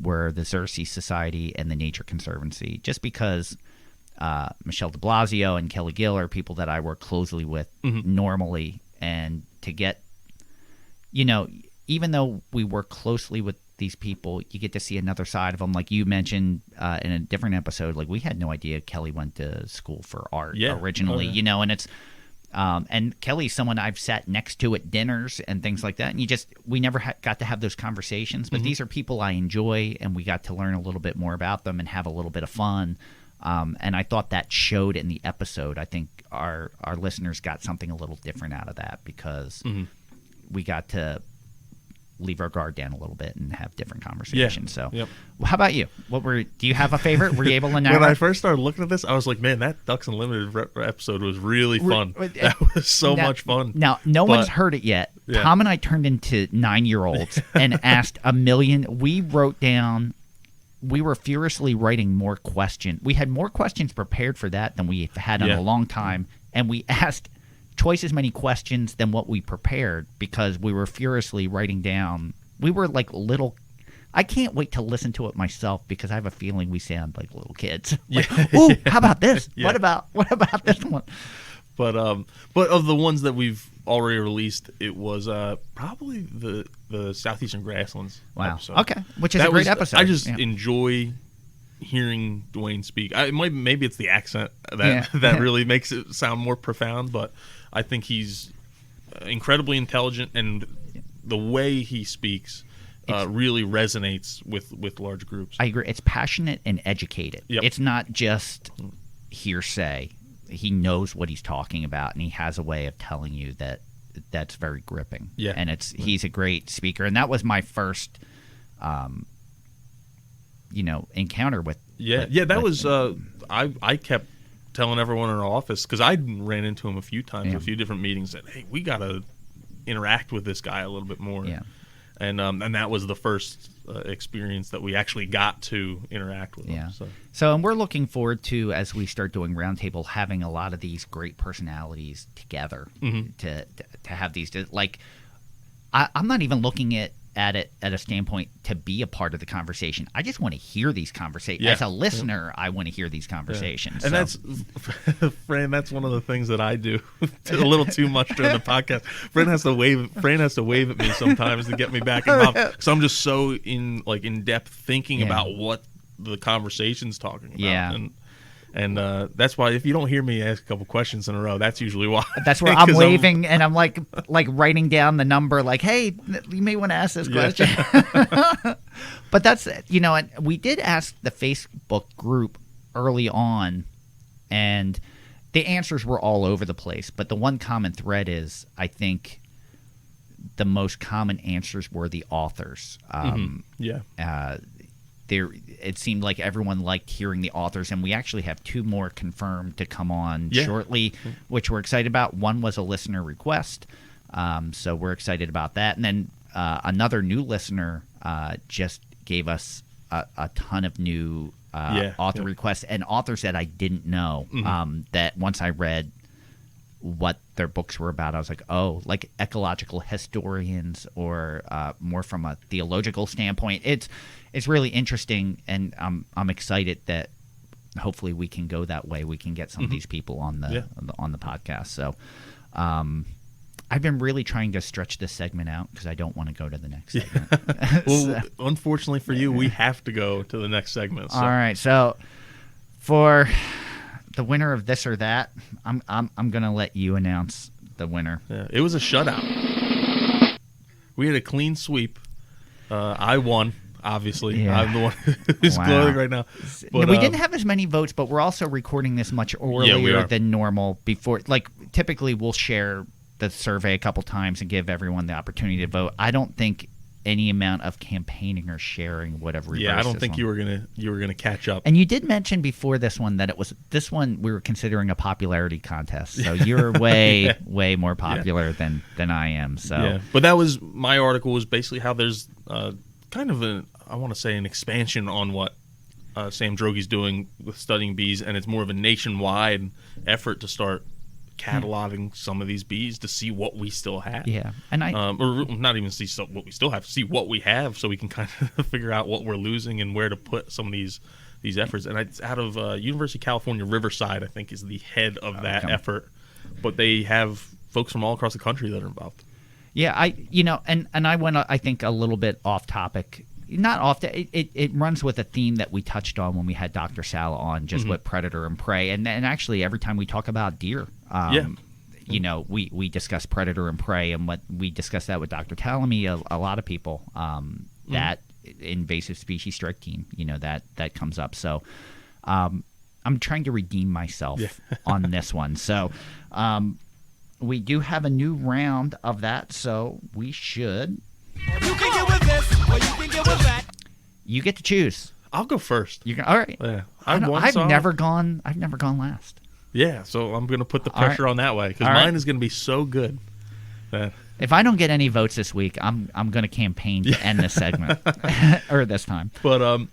were the Xerces Society and the Nature Conservancy, just because Michelle de Blasio and Kelly Gill are people that I work closely with normally. And to get, even though we work closely with these people, you get to see another side of them. Like you mentioned in a different episode, like we had no idea Kelly went to school for art originally, and it's, and Kelly's someone I've sat next to at dinners and things like that. And we never got to have those conversations, but these are people I enjoy, and we got to learn a little bit more about them and have a little bit of fun. And I thought that showed in the episode. I think our listeners got something a little different out of that, because we got to leave our guard down a little bit and have different conversations. So how about you? Do you have a favorite? Were you able to narrow? When I first started looking at this, I was like, man, that Ducks Unlimited episode was really fun. That was so much fun. Now, no one's heard it yet. Tom and I turned into 9-year-olds and asked a million. We wrote down we were furiously writing more questions. We had more questions prepared for that than we've had in a long time, and we asked twice as many questions than what we prepared because we were furiously writing down. We were like little. I can't wait to listen to it myself because I have a feeling we sound like little kids. Like, ooh, how about this? Yeah. What about this one? But of the ones that we've already released, it was probably the Southeastern Grasslands episode. Okay, which is a great episode. I just enjoy hearing Dwayne speak. Maybe it's the accent that really makes it sound more profound, but I think he's incredibly intelligent, and the way he speaks really resonates with large groups. I agree. It's passionate and educated. Yep. It's not just hearsay. He knows what he's talking about, and he has a way of telling you that's very gripping. Yeah. And he's a great speaker, and that was my first, encounter with. That was. I kept telling everyone in our office because I ran into him a few times, a few different meetings. That hey, we got to interact with this guy a little bit more. Yeah. And that was the first experience that we actually got to interact with him. So and we're looking forward to, as we start doing Roundtable, having a lot of these great personalities together to have these. Like, I'm not even looking at it at a standpoint to be a part of the conversation. I just want to hear these conversations. As a listener, I want to hear these conversations. And that's, Fran, that's one of the things that I do a little too much during the podcast. Fran has to wave at me sometimes to get me back involved because I'm just so in depth thinking about what the conversation's talking about. Yeah. And that's why if you don't hear me ask a couple questions in a row, that's usually why. That's where I'm waving and I'm like writing down the number, like, hey, you may want to ask this question. But that's, and we did ask the Facebook group early on, and the answers were all over the place. But the one common thread is, I think, the most common answers were the authors. It seemed like everyone liked hearing the authors, and we actually have two more confirmed to come on shortly, which we're excited about. One was a listener request, so we're excited about that. And then another new listener just gave us a ton of new author requests and authors that I didn't know, that once I read what their books were about, I was like, oh, like ecological historians or more from a theological standpoint. It's really interesting, and I'm excited that hopefully we can go that way. We can get some of these people on the podcast. So I've been really trying to stretch this segment out because I don't want to go to the next segment. Well, unfortunately for you, we have to go to the next segment. So. All right, so for the winner of this or that, I'm gonna let you announce the winner. Yeah, it was a shutout. We had a clean sweep. I won, obviously. Yeah. I'm the one who's glowing right now. But, we didn't have as many votes, but we're also recording this much earlier than normal. Before, like, typically we'll share the survey a couple times and give everyone the opportunity to vote. I don't think any amount of campaigning or sharing would have reversed. Yeah, I don't think you were gonna catch up. And you did mention before this one that this one we were considering a popularity contest. So you're way more popular than I am. So but that was my article was basically how there's kind of an expansion on what Sam Droge's doing with studying bees, and it's more of a nationwide effort to start cataloging some of these bees to see what we still have. Yeah, and or not even see what we still have, see what we have, so we can kind of figure out what we're losing and where to put some of these efforts. And it's out of University of California, Riverside, I think, is the head of that effort. But they have folks from all across the country that are involved. Yeah, and I went, I think, a little bit off topic. Not off. It runs with a theme that we touched on when we had Dr. Sala on, just with predator and prey, and actually every time we talk about deer, we discuss predator and prey, and what we discussed that with Dr. Talamy, a lot of people that invasive species strike team, that comes up. So I'm trying to redeem myself on this one. So we do have a new round of that, so we should. You can get with this, or you can get with that. You get to choose. I'll go first. You can. All right. Yeah. I've never gone last. Yeah, so I'm going to put the pressure on that way because mine is going to be so good. If I don't get any votes this week, I'm going to campaign to end this segment or this time. But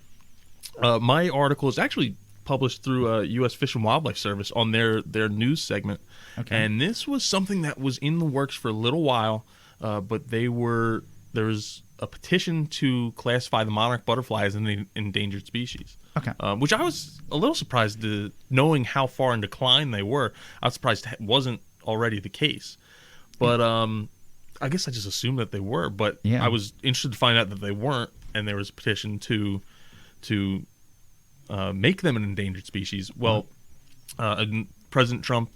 My article is actually published through U.S. Fish and Wildlife Service on their news segment. Okay. And this was something that was in the works for a little while, but there was a petition to classify the monarch butterfly as an endangered species. Okay. Which I was a little surprised knowing how far in decline they were. I was surprised it wasn't already the case. But I guess I just assumed that they were. But Yeah. I was interested to find out that they weren't, and there was a petition to make them an endangered species. Well, President Trump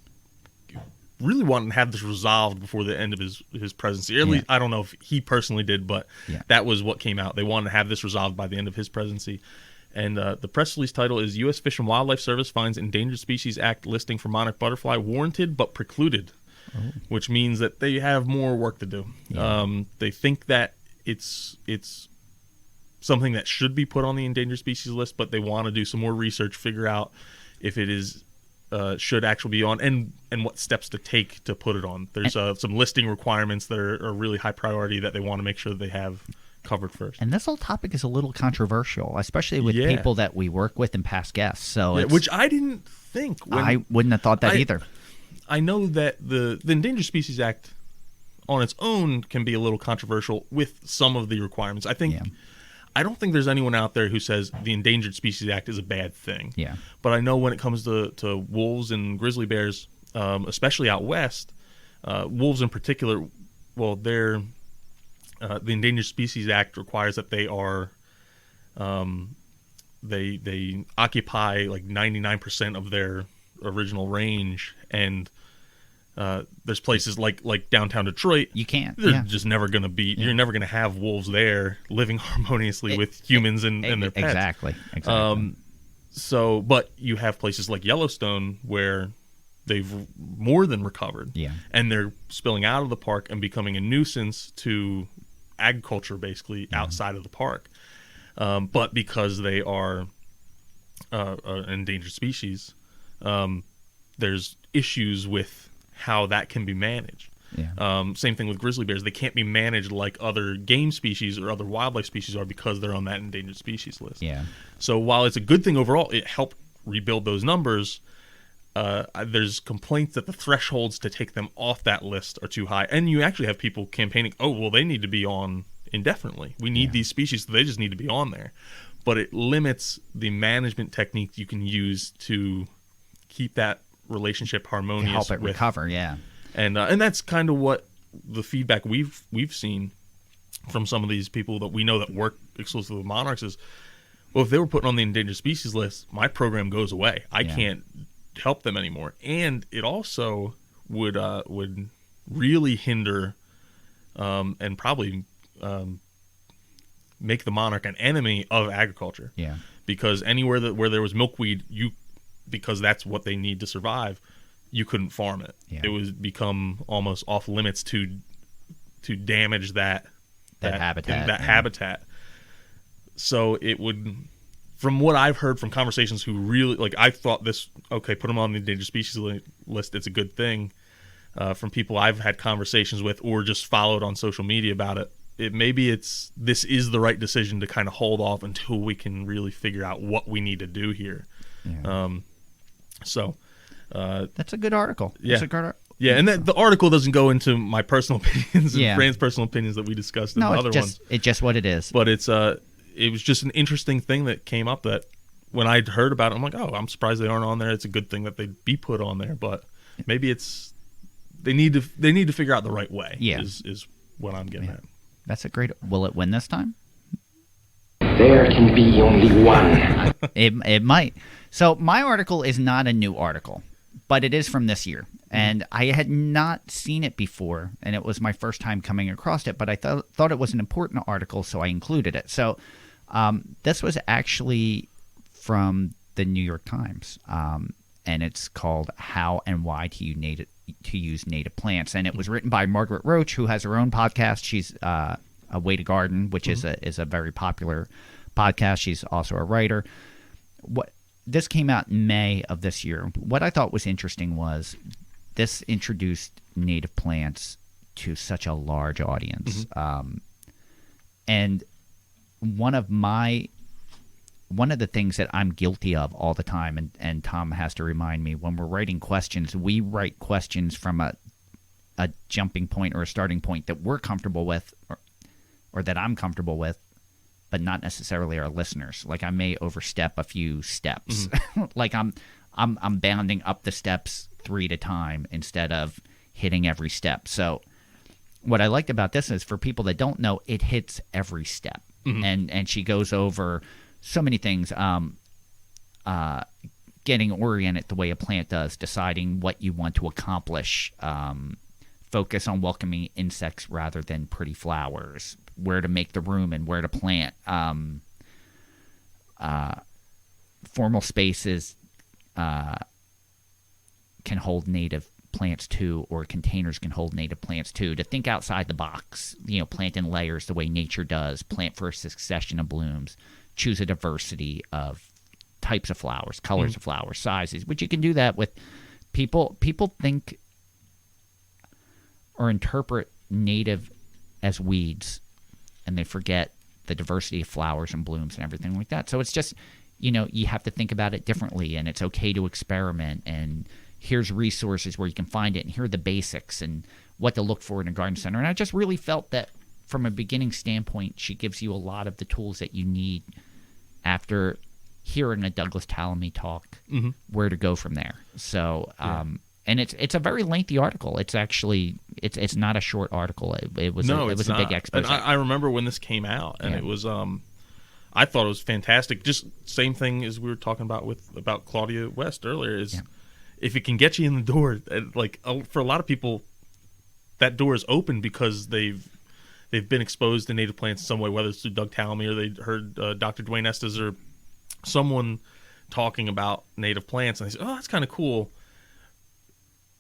really wanted to have this resolved before the end of his presidency. Or at least, I don't know if he personally did, but that was what came out. They wanted to have this resolved by the end of his presidency. And the press release title is U.S. Fish and Wildlife Service finds Endangered Species Act listing for monarch butterfly warranted but precluded, which means that they have more work to do. Yeah. They think that it's something that should be put on the endangered species list, but they want to do some more research, figure out if it is should actually be on, and what steps to take to put it on. There's some listing requirements that are really high priority that they want to make sure that they have covered first. And this whole topic is a little controversial, especially with people that we work with and past guests. So which I didn't think. I wouldn't have thought that either. I know that the Endangered Species Act on its own can be a little controversial with some of the requirements. I don't think there's anyone out there who says the Endangered Species Act is a bad thing. Yeah. But I know when it comes to wolves and grizzly bears, especially out west, wolves in particular, well, the Endangered Species Act requires that they are they occupy like 99% of their original range, and there's places like downtown Detroit. You can't. They're just never going to be. Yeah. You're never going to have wolves there living harmoniously with humans and their pets. Exactly. So, but you have places like Yellowstone where they've more than recovered. Yeah. And they're spilling out of the park and becoming a nuisance to agriculture, basically outside of the park. But because they are an endangered species, there's issues with how that can be managed. Yeah. Same thing with grizzly bears. They can't be managed like other game species or other wildlife species are because they're on that endangered species list. Yeah. So while it's a good thing overall, it helped rebuild those numbers. There's complaints that the thresholds to take them off that list are too high. And you actually have people campaigning, oh, well, they need to be on indefinitely. We need these species, so they just need to be on there. But it limits the management technique you can use to keep that relationship harmonious, to help it recover. And that's kind of what the feedback we've seen from some of these people that we know that work exclusively with monarchs is, well, if they were put on the endangered species list, my program goes away. I can't help them anymore. And it also would really hinder and probably make the monarch an enemy of agriculture. Yeah. Because anywhere where there was milkweed, because that's what they need to survive, you couldn't farm it. Yeah. It would become almost off limits to damage that habitat. So it would, from what I've heard from conversations who really, like, I thought this, okay, put them on the endangered species list, it's a good thing. From people I've had conversations with or just followed on social media about it, this is the right decision to kind of hold off until we can really figure out what we need to do here. Yeah. That's a good article. Yeah. And the article doesn't go into my personal opinions and Fran's personal opinions that we discussed in the other ones. It's just what it is. But it was just an interesting thing that came up that when I heard about it, I'm like, oh, I'm surprised they aren't on there. It's a good thing that they'd be put on there, but maybe they need to figure out the right way. Yeah. Is what I'm getting at. That's a great. Will it win this time? There can be only one. It might. So my article is not a new article, but it is from this year. And I had not seen it before, and it was my first time coming across it, but I thought it was an important article, so I included it. So this was actually from the New York Times, and it's called How and Why to Use Native Plants. And it was written by Margaret Roach, who has her own podcast. She's A Way to Garden, which is a very popular podcast. She's also a writer. This came out in May of this year. What I thought was interesting was this introduced native plants to such a large audience. And one of my one of the things that I'm guilty of all the time, and Tom has to remind me, when we're writing questions, we write questions from a jumping point or a starting point that we're comfortable with, or that I'm comfortable with, but not necessarily our listeners. Like I may overstep a few steps. Like I'm bounding up the steps 3 at a time instead of hitting every step. So what I liked about this is, for people that don't know, it hits every step. And she goes over so many things, getting oriented the way a plant does, deciding what you want to accomplish, focus on welcoming insects rather than pretty flowers, where to make the room and where to plant. Formal spaces can hold native plants too, or containers can hold native plants too. To think outside the box, plant in layers the way nature does, plant for a succession of blooms, choose a diversity of types of flowers, colors of flowers, sizes, which you can do that with people. People think or interpret native as weeds, and they forget the diversity of flowers and blooms and everything like that. So it's just, you have to think about it differently, and it's okay to experiment, and here's resources where you can find it, and here are the basics and what to look for in a garden center. And I just really felt that from a beginning standpoint, she gives you a lot of the tools that you need after hearing a Douglas Tallamy talk, where to go from there. So, and it's a very lengthy article. It's actually, it's not a short article. It was a big expose. And I remember when this came out, and it was, I thought it was fantastic. Just same thing as we were talking about Claudia West earlier, is if it can get you in the door, like for a lot of people, that door is open because they've been exposed to native plants in some way, whether it's through Doug Tallamy or they heard Dr. Dwayne Estes or someone talking about native plants, and they say, "Oh, that's kind of cool."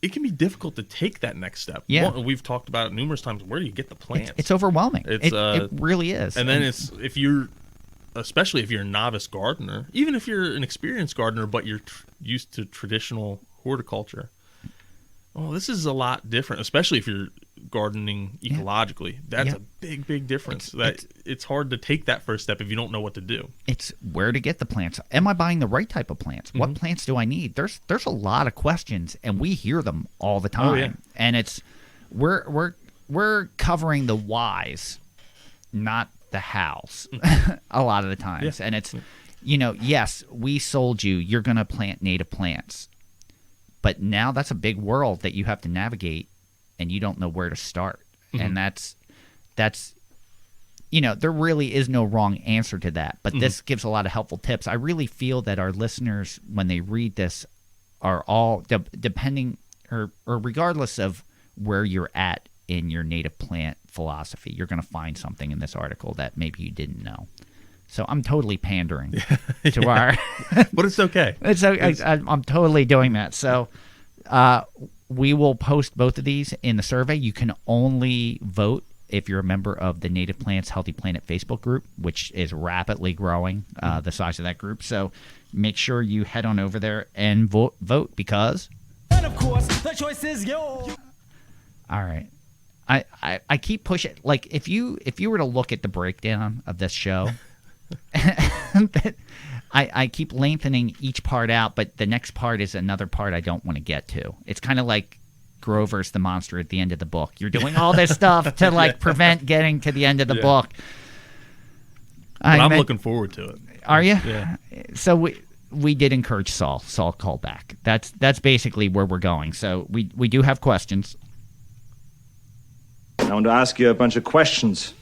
It can be difficult to take that next step. Yeah, we've talked about it numerous times. Where do you get the plants? It's overwhelming. It really is. And then especially if you're a novice gardener, even if you're an experienced gardener, but you're used to traditional horticulture. Oh, this is a lot different, especially if you're gardening ecologically. That's a big, big difference. It's hard to take that first step if you don't know what to do. It's where to get the plants. Am I buying the right type of plants? What plants do I need? There's a lot of questions, and we hear them all the time. Oh, yeah. And it's we're covering the whys, not the hows, a lot of the times. And it's yes, we sold you're going to plant native plants. But now that's a big world that you have to navigate, and you don't know where to start. And that's there really is no wrong answer to that. But this gives a lot of helpful tips. I really feel that our listeners, when they read this, are all depending or regardless of where you're at in your native plant philosophy, you're going to find something in this article that maybe you didn't know. So I'm totally pandering to our, but it's okay. I'm totally doing that. So we will post both of these in the survey. You can only vote if you're a member of the Native Plants Healthy Planet Facebook group, which is rapidly growing, the size of that group. So make sure you head on over there and vote because. And of course, the choice is yours. All right. I keep pushing. Like if you were to look at the breakdown of this show. I keep lengthening each part out, but the next part is another part I don't want to get to. It's kind of like Grover's the monster at the end of the book. You're doing all this stuff to prevent getting to the end of the book. I'm looking forward to it. Are you? Yeah. So we did encourage Saul. Saul called back. That's basically where we're going. So we do have questions. I want to ask you a bunch of questions.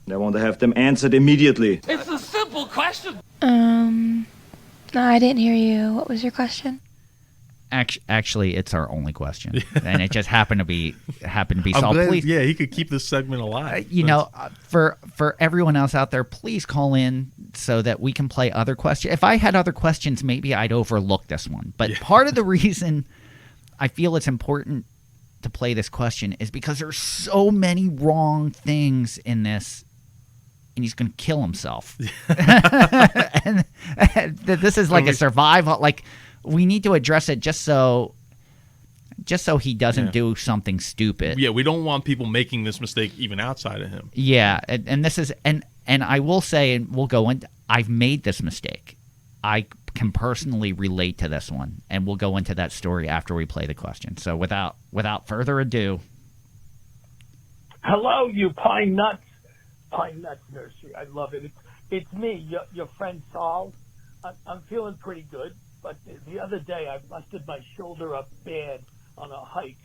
I want to have them answered immediately. It's a simple question. No, I didn't hear you. What was your question? Actually, it's our only question, and it just happened to be Saul. Glad, please, he could keep this segment alive. For everyone else out there, please call in so that we can play other questions. If I had other questions, maybe I'd overlook this one. But part of the reason I feel it's important to play this question is because there's so many wrong things in this. And he's going to kill himself. And this is like a survival. Like we need to address it just so he doesn't do something stupid. Yeah, we don't want people making this mistake even outside of him. Yeah, and this is and And I will say, and we'll go into, I've made this mistake. I can personally relate to this one, and we'll go into that story after we play the question. So without further ado. Hello, you Pine Nuts Nursery. I love it. It's me, your friend Saul. I'm feeling pretty good, but the other day I busted my shoulder up bad on a hike.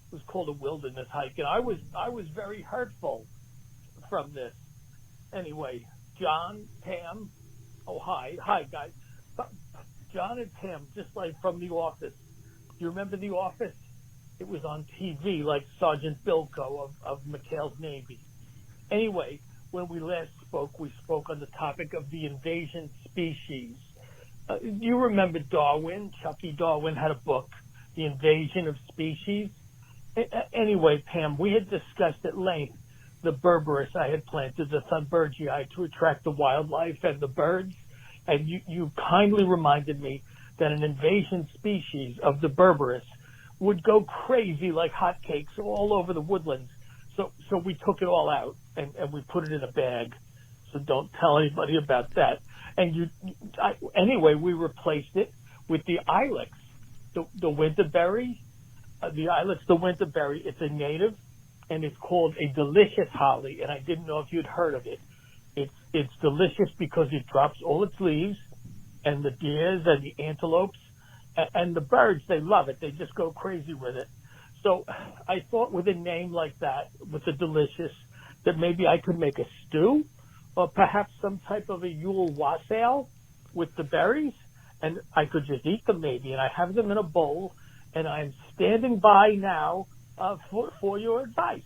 It was called a wilderness hike, and I was very hurtful from this. Anyway, John, Pam, hi guys. John and Pam, just like from The Office. Do you remember The Office? It was on TV, like Sergeant Bilko of McHale's Navy. Anyway, when we last spoke, we spoke on the topic of the invasion species. You remember Darwin? Chucky Darwin had a book, The Invasion of Species. Anyway, Pam, we had discussed at length the berberis I had planted, the Thunbergii, to attract the wildlife and the birds. And you kindly reminded me that an invasion species of the berberis would go crazy like hotcakes all over the woodlands. So we took it all out and we put it in a bag. So don't tell anybody about that. And anyway, we replaced it with the ilex, the winterberry, the ilex, the winterberry. It's a native, and it's called a delicious holly. And I didn't know if you'd heard of it. It's delicious because it drops all its leaves, and the deers and the antelopes and the birds, they love it. They just go crazy with it. So I thought with a name like that, with the delicious, that maybe I could make a stew or perhaps some type of a Yule wassail with the berries, and I could just eat them maybe. And I have them in a bowl, and I'm standing by now for your advice.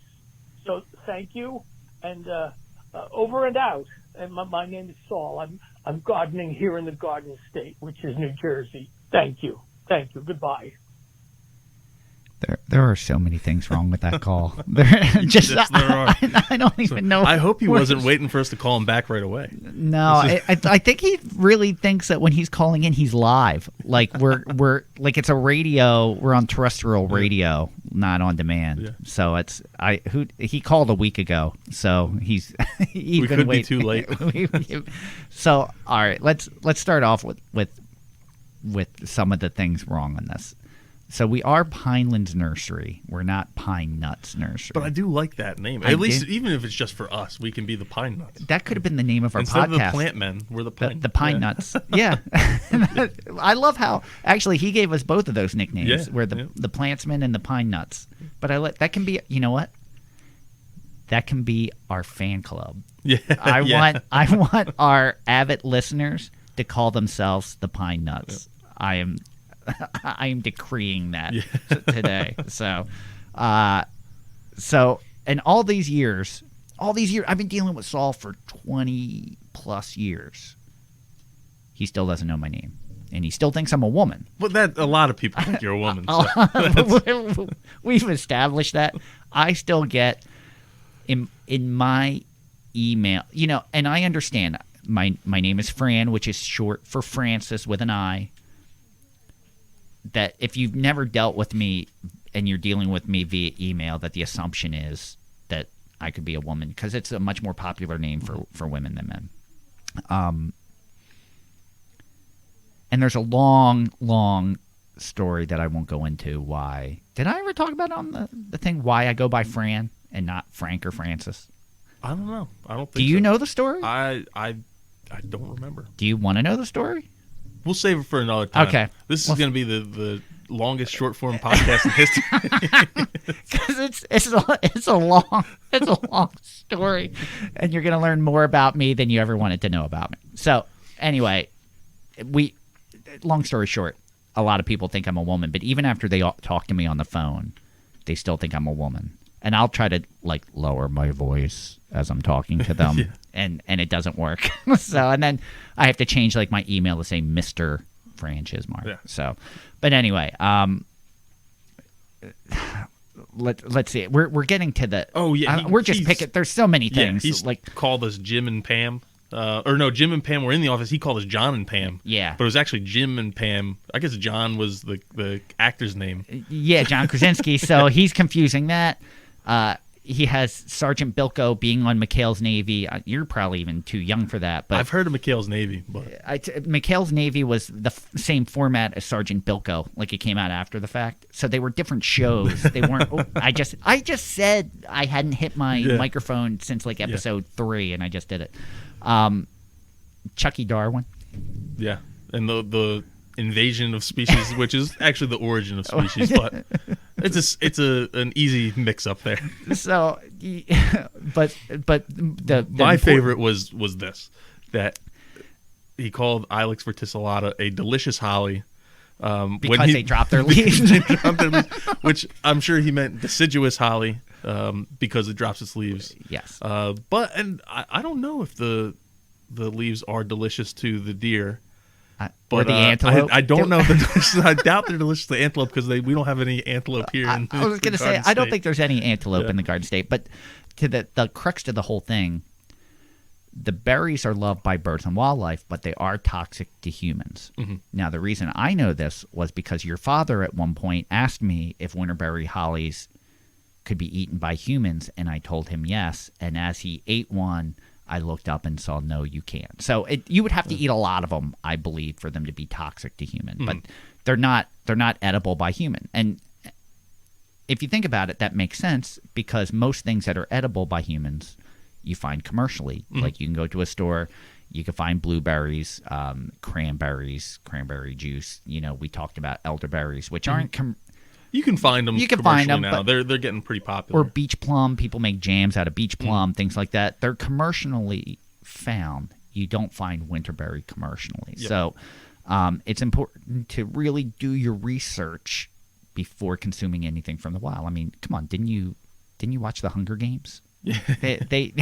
So thank you, and over and out. And my name is Saul. I'm gardening here in the Garden State, which is New Jersey. Thank you. Goodbye. There are so many things wrong with that call. There are. I don't even know. I hope he wasn't waiting for us to call him back right away. No, I think he really thinks that when he's calling in, he's live. Like we're like it's a radio. We're on terrestrial radio, not on demand. Yeah. So he called a week ago. So we could be too late. So all right, let's start off with some of the things wrong on this. So we are Pinelands Nursery. We're not Pine Nuts Nursery. But I do like that name. At least, even if it's just for us, we can be the Pine Nuts. That could have been the name of our Instead podcast. Instead of the Plant Men, we're the Pine. The Pine Nuts. Yeah. I love how actually he gave us both of those nicknames. Yeah, we're the Plantsmen and the Pine Nuts. But that can be. You know what? That can be our fan club. Yeah. I want our avid listeners to call themselves the Pine Nuts. Yeah. I am decreeing that today. So, and all these years, I've been dealing with Saul for 20 plus years. He still doesn't know my name, and he still thinks I'm a woman. Well, a lot of people think you're a woman. So. We've established that. I still get in my email, and I understand my name is Fran, which is short for Francis with an I. That if you've never dealt with me and you're dealing with me via email, that the assumption is that I could be a woman because it's a much more popular name for women than men. And there's a long story that I won't go into why. Did I ever talk about it on the thing why I go by Fran and not Frank or Francis? I don't know. I don't think Do you know the story? I don't remember. Do you want to know the story? We'll save it for another time. Okay. This is going to be the longest short form podcast in history. Because it's a long story, and you're going to learn more about me than you ever wanted to know about me. So anyway, long story short, a lot of people think I'm a woman, but even after they talk to me on the phone, they still think I'm a woman. And I'll try to lower my voice as I'm talking to them, yeah. and it doesn't work. And then I have to change my email to say Mr. Fran Chismar. Yeah. So, but anyway, let's see. We're getting to the. Oh yeah, we're just picking. There's so many things. Yeah, he's called us Jim and Pam. Jim and Pam were in the office. He called us John and Pam. Yeah. But it was actually Jim and Pam. I guess John was the actor's name. Yeah, John Krasinski. So he's confusing that. he has Sergeant Bilko being on McHale's Navy. You're probably even too young for that, but I've heard of McHale's Navy, but McHale's Navy was the same format as Sergeant Bilko, like it came out after the fact. So they were different shows. They weren't. I just said I hadn't hit my microphone since like episode 3, and I just did it. Chucky Darwin. Yeah, and the invasion of species, which is actually the origin of species, but it's an easy mix up there. So, but the my favorite was this, that he called Ilex verticillata a delicious holly. Because they dropped their leaves. Which I'm sure he meant deciduous holly, because it drops its leaves. Yes. But I don't know if the leaves are delicious to the deer. Or the antelope. I don't know if they're delicious. I doubt they're delicious to the antelope, because we don't have any antelope here. I was going to say, I don't think there's any antelope in the Garden State. But to the crux to the whole thing, the berries are loved by birds and wildlife, but they are toxic to humans. Mm-hmm. Now, the reason I know this was because your father at one point asked me if Winterberry hollies could be eaten by humans, and I told him yes. And as he ate one, I looked up and saw, no, you can't. So you would have to eat a lot of them, I believe, for them to be toxic to human. Mm. But they're not edible by human. And if you think about it, that makes sense, because most things that are edible by humans you find commercially. Mm. Like you can go to a store, you can find blueberries, cranberries, cranberry juice. We talked about elderberries, which aren't you can find them. You can find them now. They're getting pretty popular. Or beach plum. People make jams out of beach plum, things like that. They're commercially found. You don't find Winterberry commercially. Yep. So it's important to really do your research before consuming anything from the wild. I mean, come on, didn't you watch the Hunger Games? Yeah. They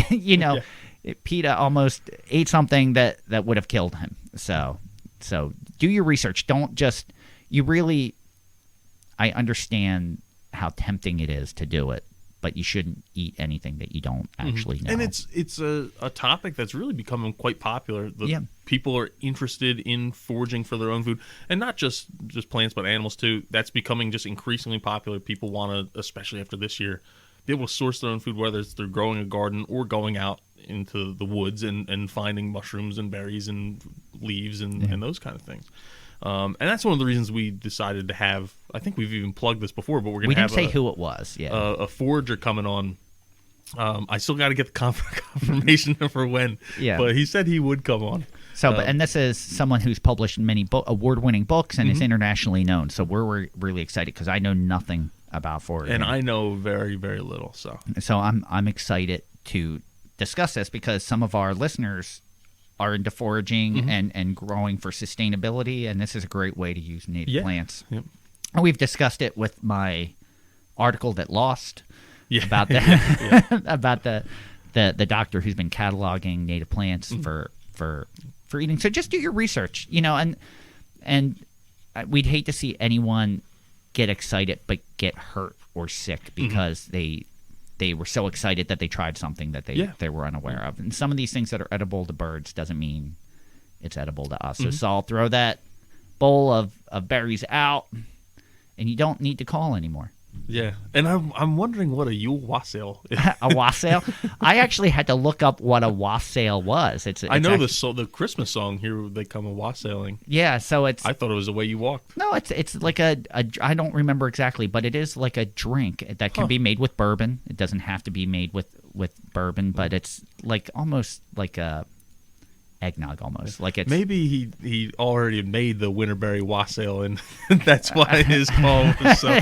PETA almost ate something that would have killed him. So do your research. Don't just I understand how tempting it is to do it, but you shouldn't eat anything that you don't actually know. And it's a topic that's really becoming quite popular. People are interested in foraging for their own food, and not just plants, but animals too. That's becoming just increasingly popular. People want to, especially after this year, be able to source their own food, whether it's through growing a garden or going out into the woods and finding mushrooms and berries and leaves and those kind of things. And that's one of the reasons we decided to have, I think we've even plugged this before, but we're going to have who it was. Yeah. A forager coming on. I still got to get the confirmation for when, but he said he would come on. So, and this is someone who's published many award-winning books and is internationally known. So we're really excited, because I know nothing about foraging. And I know very, very little. So I'm excited to discuss this, because some of our listeners are into foraging and growing for sustainability, and this is a great way to use native plants. Yep. And we've discussed it with my article that lost about that about the doctor who's been cataloging native plants for eating. So just do your research, and we'd hate to see anyone get excited but get hurt or sick because they were so excited that they tried something that they were unaware of. And some of these things that are edible to birds doesn't mean it's edible to us. So Saul, throw that bowl of berries out, and you don't need to call anymore. Yeah, and I'm wondering what a Yule wassail is. A wassail? I actually had to look up what a wassail was. I know the Christmas song, Here They Come A-Wassailing. Yeah, so I thought it was the way you walked. No, it's like a I don't remember exactly, but it is like a drink that can be made with bourbon. It doesn't have to be made with bourbon, but it's like almost like a eggnog almost. Like it's maybe he already made the Winterberry wassail, and that's why his call was so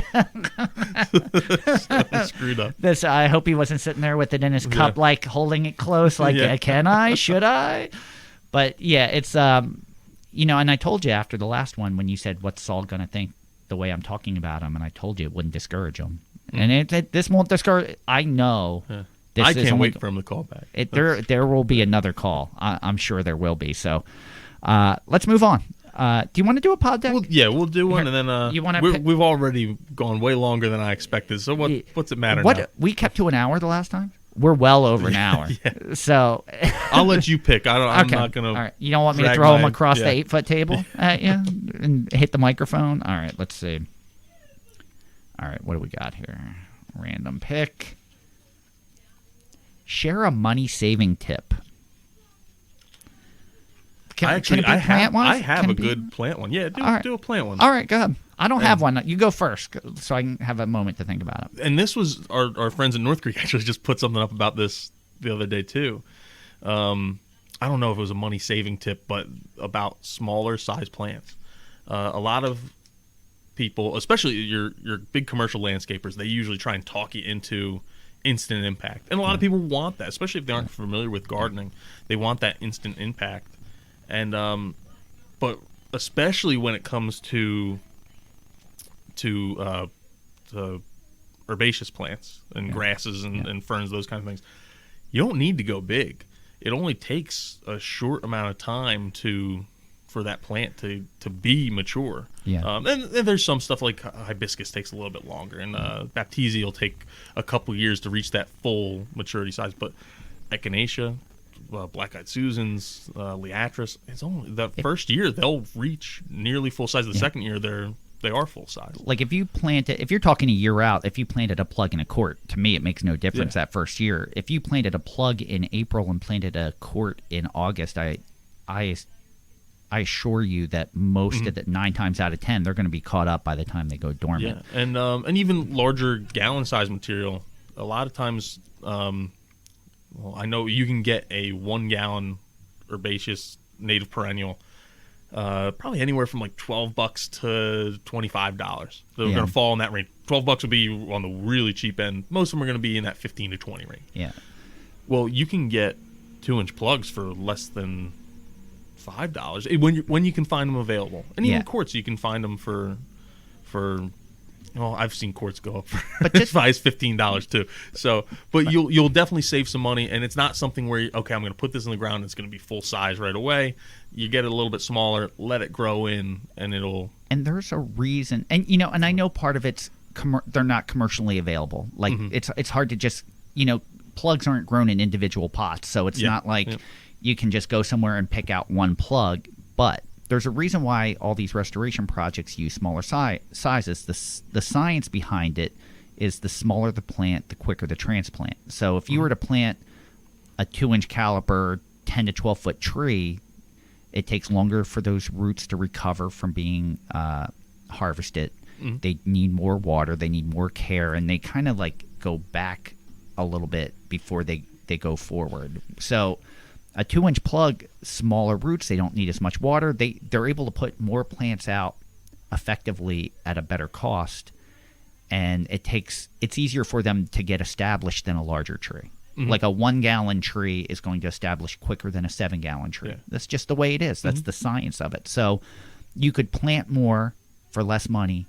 screwed up. I hope he wasn't sitting there with it in his cup, like holding it close, like can I? Should I? But it's and I told you after the last one when you said, what's Saul gonna think the way I'm talking about him, and I told you it wouldn't discourage him, and this won't discourage. I know. Yeah. I can't wait for him to call back. There will be another call. I'm sure there will be. So let's move on. Do you want to do a pod deck? We'll do one, and then we've already gone way longer than I expected. So what's it matter now? We kept to an hour the last time? We're well over an hour. So I'll let you pick. I'm not going to. All right. You don't want me to throw him across the 8-foot table at you and hit the microphone? All right. Let's see. All right. What do we got here? Random pick. Share a money-saving tip. Can it be I plant-wise? have Can a it be- good plant one. Yeah, do a plant one. All right, go ahead. I don't have one. You go first, so I can have a moment to think about it. And this was our friends in North Creek actually just put something up about this the other day too. I don't know if it was a money saving tip, but about smaller size plants. A lot of people, especially your big commercial landscapers, they usually try and talk you into instant impact, and a lot of people want that, especially if they aren't familiar with gardening. They want that instant impact, and but especially when it comes to herbaceous plants and grasses and ferns, those kind of things, you don't need to go big. It only takes a short amount of time for that plant to be mature. Yeah. And there's some stuff like hibiscus takes a little bit longer, and baptisia will take a couple years to reach that full maturity size. But echinacea, black-eyed Susans, liatris, it's only the first year they'll reach nearly full size. The second year they are full size. Like if you plant it, if you're talking a year out, if you planted a plug in a quart, to me it makes no difference that first year. If you planted a plug in April and planted a quart in August, I assure you that most of the 9 times out of 10 they're going to be caught up by the time they go dormant. Yeah, and even larger gallon size material. A lot of times, I know you can get a 1 gallon herbaceous native perennial. Probably anywhere from like $12 to $25. They're going to fall in that range. $12 would be on the really cheap end. Most of them are going to be in that 15 to 20 range. Yeah. Well, you can get 2-inch plugs for less than $5 when you can find them available, and even quartz you can find them for. Well, I've seen quartz go up for as high as $15 too. So, but you'll definitely save some money, and it's not something where I'm going to put this in the ground. It's going to be full size right away. You get it a little bit smaller, let it grow in, and it'll. And there's a reason, and and I know part of it's they're not commercially available. Like it's hard to just plugs aren't grown in individual pots, so it's not like you can just go somewhere and pick out one plug, but. There's a reason why all these restoration projects use smaller sizes. The science behind it is the smaller the plant, the quicker the transplant. So if you were to plant a 2-inch caliper, 10 to 12-foot tree, it takes longer for those roots to recover from being harvested. They need more water, they need more care, and they kind of like go back a little bit before they go forward. So a 2-inch plug, smaller roots, they don't need as much water. They're able to put more plants out effectively at a better cost, and it's easier for them to get established than a larger tree. Like a 1-gallon tree is going to establish quicker than a 7-gallon tree. That's just the way it is. That's the science of it. So you could plant more for less money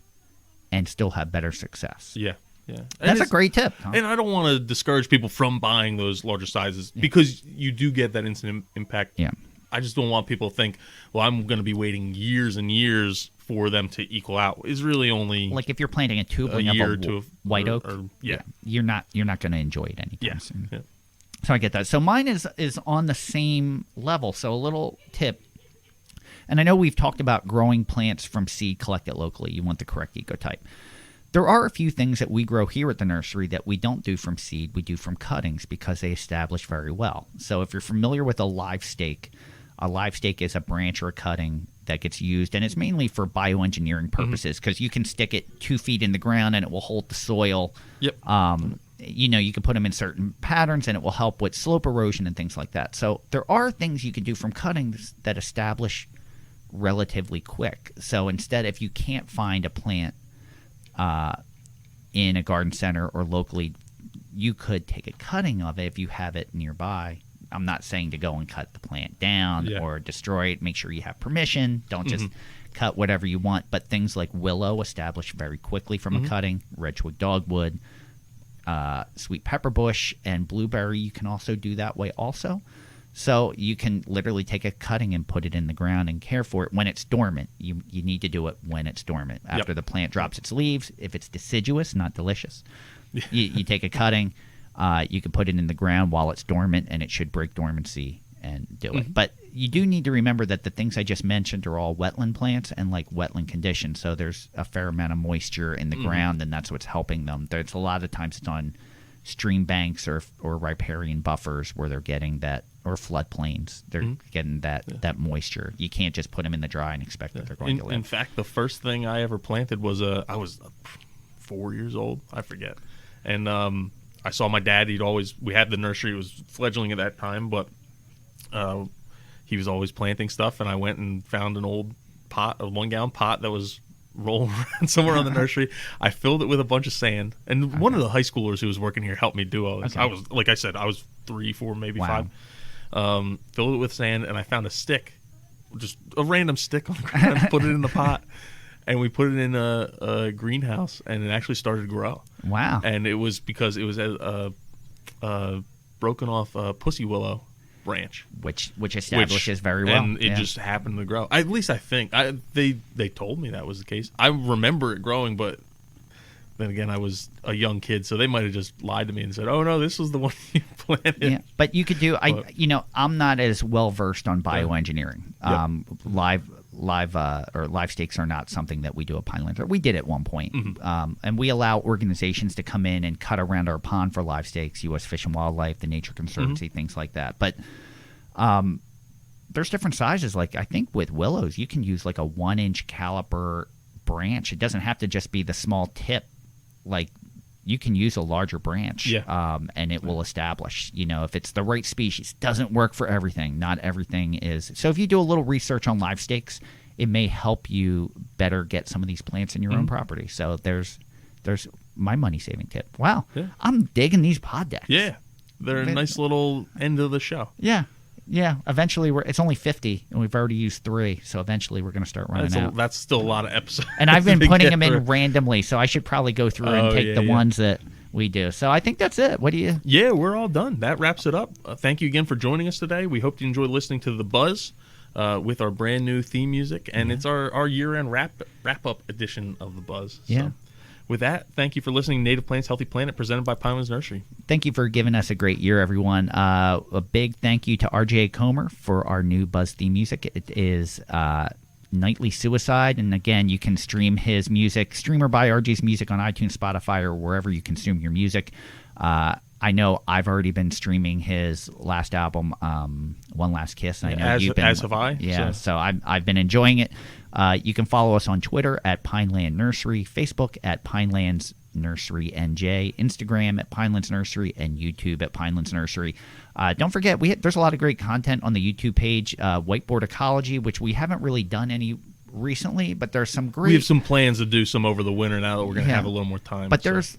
and still have better success. Yeah. Yeah, that's a great tip. Huh? And I don't want to discourage people from buying those larger sizes because you do get that instant impact. Yeah. I just don't want people to think, well, I'm going to be waiting years and years for them to equal out. It's really only like if you're planting a tubling of a white oak, you're not going to enjoy it anytime soon. Yeah. So I get that. So mine is on the same level. So a little tip. And I know we've talked about growing plants from seed collected locally. You want the correct ecotype. There are a few things that we grow here at the nursery that we don't do from seed, we do from cuttings because they establish very well. So if you're familiar with a live stake is a branch or a cutting that gets used, and it's mainly for bioengineering purposes because you can stick it 2 feet in the ground and it will hold the soil. Yep. You can put them in certain patterns and it will help with slope erosion and things like that. So there are things you can do from cuttings that establish relatively quick. So instead, if you can't find a plant in a garden center or locally, you could take a cutting of it if you have it nearby. I'm not saying to go and cut the plant down or destroy it. Make sure you have permission. Don't just cut whatever you want. But things like willow establish very quickly from a cutting. Redwood dogwood, sweet pepper bush, and blueberry, you can also do that way also. So you can literally take a cutting and put it in the ground and care for it when it's dormant. You need to do it when it's dormant. After the plant drops its leaves, if it's deciduous, not delicious, you take a cutting, you can put it in the ground while it's dormant, and it should break dormancy and do it. But you do need to remember that the things I just mentioned are all wetland plants and like wetland conditions. So there's a fair amount of moisture in the ground, and that's what's helping them. There's a lot of times it's on stream banks or riparian buffers where they're getting that, or floodplains, they're getting that moisture. You can't just put them in the dry and expect that they're going to live. In fact, the first thing I ever planted was I was 4 years old, I forget, and I saw my dad. We had the nursery, it was fledgling at that time, but he was always planting stuff, and I went and found an old pot, a 1-gallon pot that was rolling around somewhere on the nursery. I filled it with a bunch of sand, and one of the high schoolers who was working here helped me do all this. Okay. I was, like I said, I was 3, 4, maybe 5. Filled it with sand, and I found a stick, just a random stick on the ground, put it in the pot, and we put it in a greenhouse, and it actually started to grow. Wow. And it was because it was a broken off pussy willow branch, which establishes very well, and it just happened to grow. At least I think they told me that was the case. I remember it growing, but then again, I was a young kid, so they might have just lied to me and said, "Oh no, this was the one you planted." Yeah, but you could do. I'm not as well versed on bioengineering. Live stakes are not something that we do at Pinelands. We did at one point, and we allow organizations to come in and cut around our pond for live stakes. U.S. Fish and Wildlife, the Nature Conservancy, things like that. But there's different sizes. Like I think with willows, you can use like a 1-inch caliper branch. It doesn't have to just be the small tip. Like you can use a larger branch, and it will establish, if it's the right species. Doesn't work for everything. Not everything is. So if you do a little research on live stakes, it may help you better get some of these plants in your own property. So there's my money-saving tip. Wow. Yeah. I'm digging these pod decks. Yeah. They're a nice little end of the show. Yeah. Yeah, eventually it's only 50, and we've already used 3, so eventually we're going to start running out. That's still a lot of episodes. And I've been putting them in randomly, so I should probably go through and take the ones that we do. So I think that's it. What do you? Yeah, we're all done. That wraps it up. Thank you again for joining us today. We hope you enjoyed listening to The Buzz with our brand new theme music, and it's our year-end wrap-up edition of The Buzz. Yeah. So, with that, thank you for listening to Native Plants, Healthy Planet, presented by Pinelands Nursery. Thank you for giving us a great year, everyone. A big thank you to RJ Comer for our new Buzz theme music. It is Nightly Suicide, and again, you can stream his music, Streamer by RJ's music on iTunes, Spotify, or wherever you consume your music. I know I've already been streaming his last album, One Last Kiss. I know you've been, as have I. Yeah, so I've been enjoying it. You can follow us on Twitter at Pineland Nursery, Facebook at Pinelands Nursery NJ, Instagram at Pinelands Nursery, and YouTube at Pinelands Nursery. Don't forget, there's a lot of great content on the YouTube page, Whiteboard Ecology, which we haven't really done any recently, but there's some great... We have some plans to do some over the winter now that we're going to have a little more time. But there's,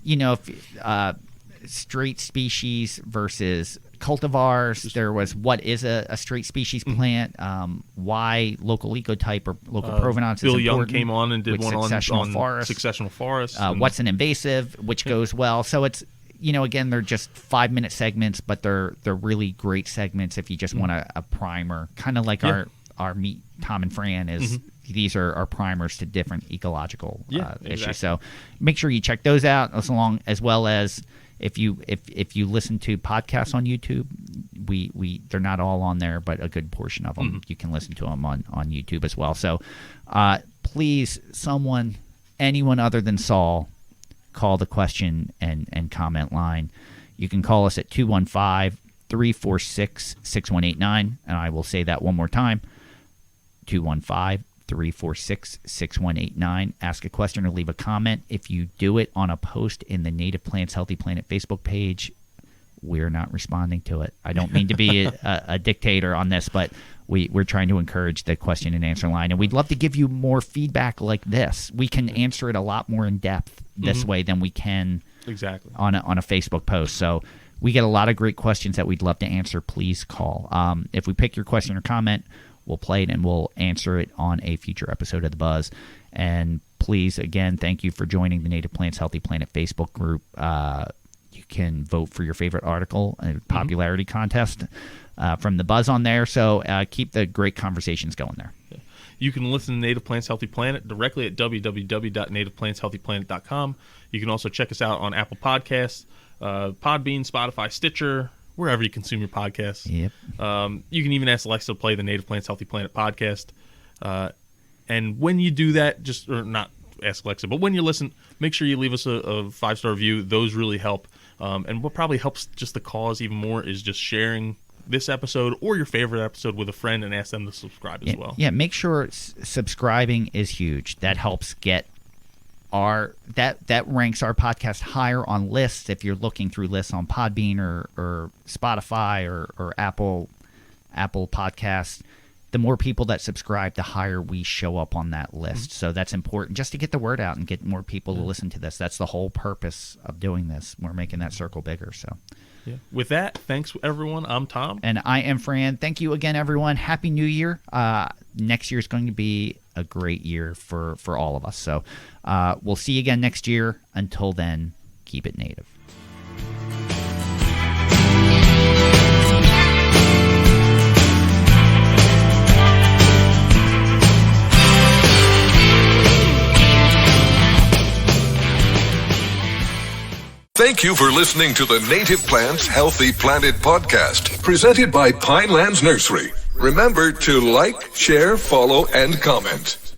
straight species versus cultivars. There was what is a straight species plant, why local ecotype or local provenance Bill is important. Young came on and did one on successional forests. What's an invasive, which goes well. So it's, again, they're just 5-minute segments, but they're really great segments if you just want a primer, kind of like our Meet Tom and Fran is. These are our primers to different ecological issues. So make sure you check those out, as well as if you listen to podcasts on YouTube, we they're not all on there, but a good portion of them you can listen to them on YouTube as well. So please, anyone other than Saul, call the question and comment line. You can call us at 215-346-6189, and I will say that one more time, 215-346-6189. Ask a question or leave a comment. If you do it on a post in the Native Plants Healthy Planet Facebook page, we're not responding to it. I don't mean to be a dictator on this, but we're trying to encourage the question and answer line, and we'd love to give you more feedback like this. We can answer it a lot more in depth this way than we can on a Facebook post. So we get a lot of great questions that we'd love to answer. Please call. If we pick your question or comment, we'll play it and we'll answer it on a future episode of The Buzz. And please, again, thank you for joining the Native Plants Healthy Planet Facebook group. You can vote for your favorite article, a popularity contest from The Buzz on there. So keep the great conversations going there. You can listen to Native Plants Healthy Planet directly at www.nativeplantshealthyplanet.com. You can also check us out on Apple Podcasts, Podbean, Spotify, Stitcher, wherever you consume your podcasts. Yep. You can even ask Alexa to play the Native Plants Healthy Planet podcast. And when you do that, or not ask Alexa, but when you listen, make sure you leave us a 5-star review. Those really help And what probably helps just the cause even more is just sharing this episode or your favorite episode with a friend and ask them to subscribe as well. Yeah, make sure subscribing is huge. That helps get that ranks our podcast higher on lists. If you're looking through lists on Podbean or Spotify or Apple Podcasts, the more people that subscribe, the higher we show up on that list. So that's important just to get the word out and get more people to listen to this. That's the whole purpose of doing this. We're making that circle bigger. So yeah. With that, thanks everyone. I'm Tom. And I am Fran. Thank you again, everyone. Happy New Year. Next year is going to be a great year for all of us. So we'll see you again next year. Until then, keep it native. Thank you for listening to the Native Plants Healthy Planet podcast, presented by Pinelands Nursery. Remember to like, share, follow, and comment.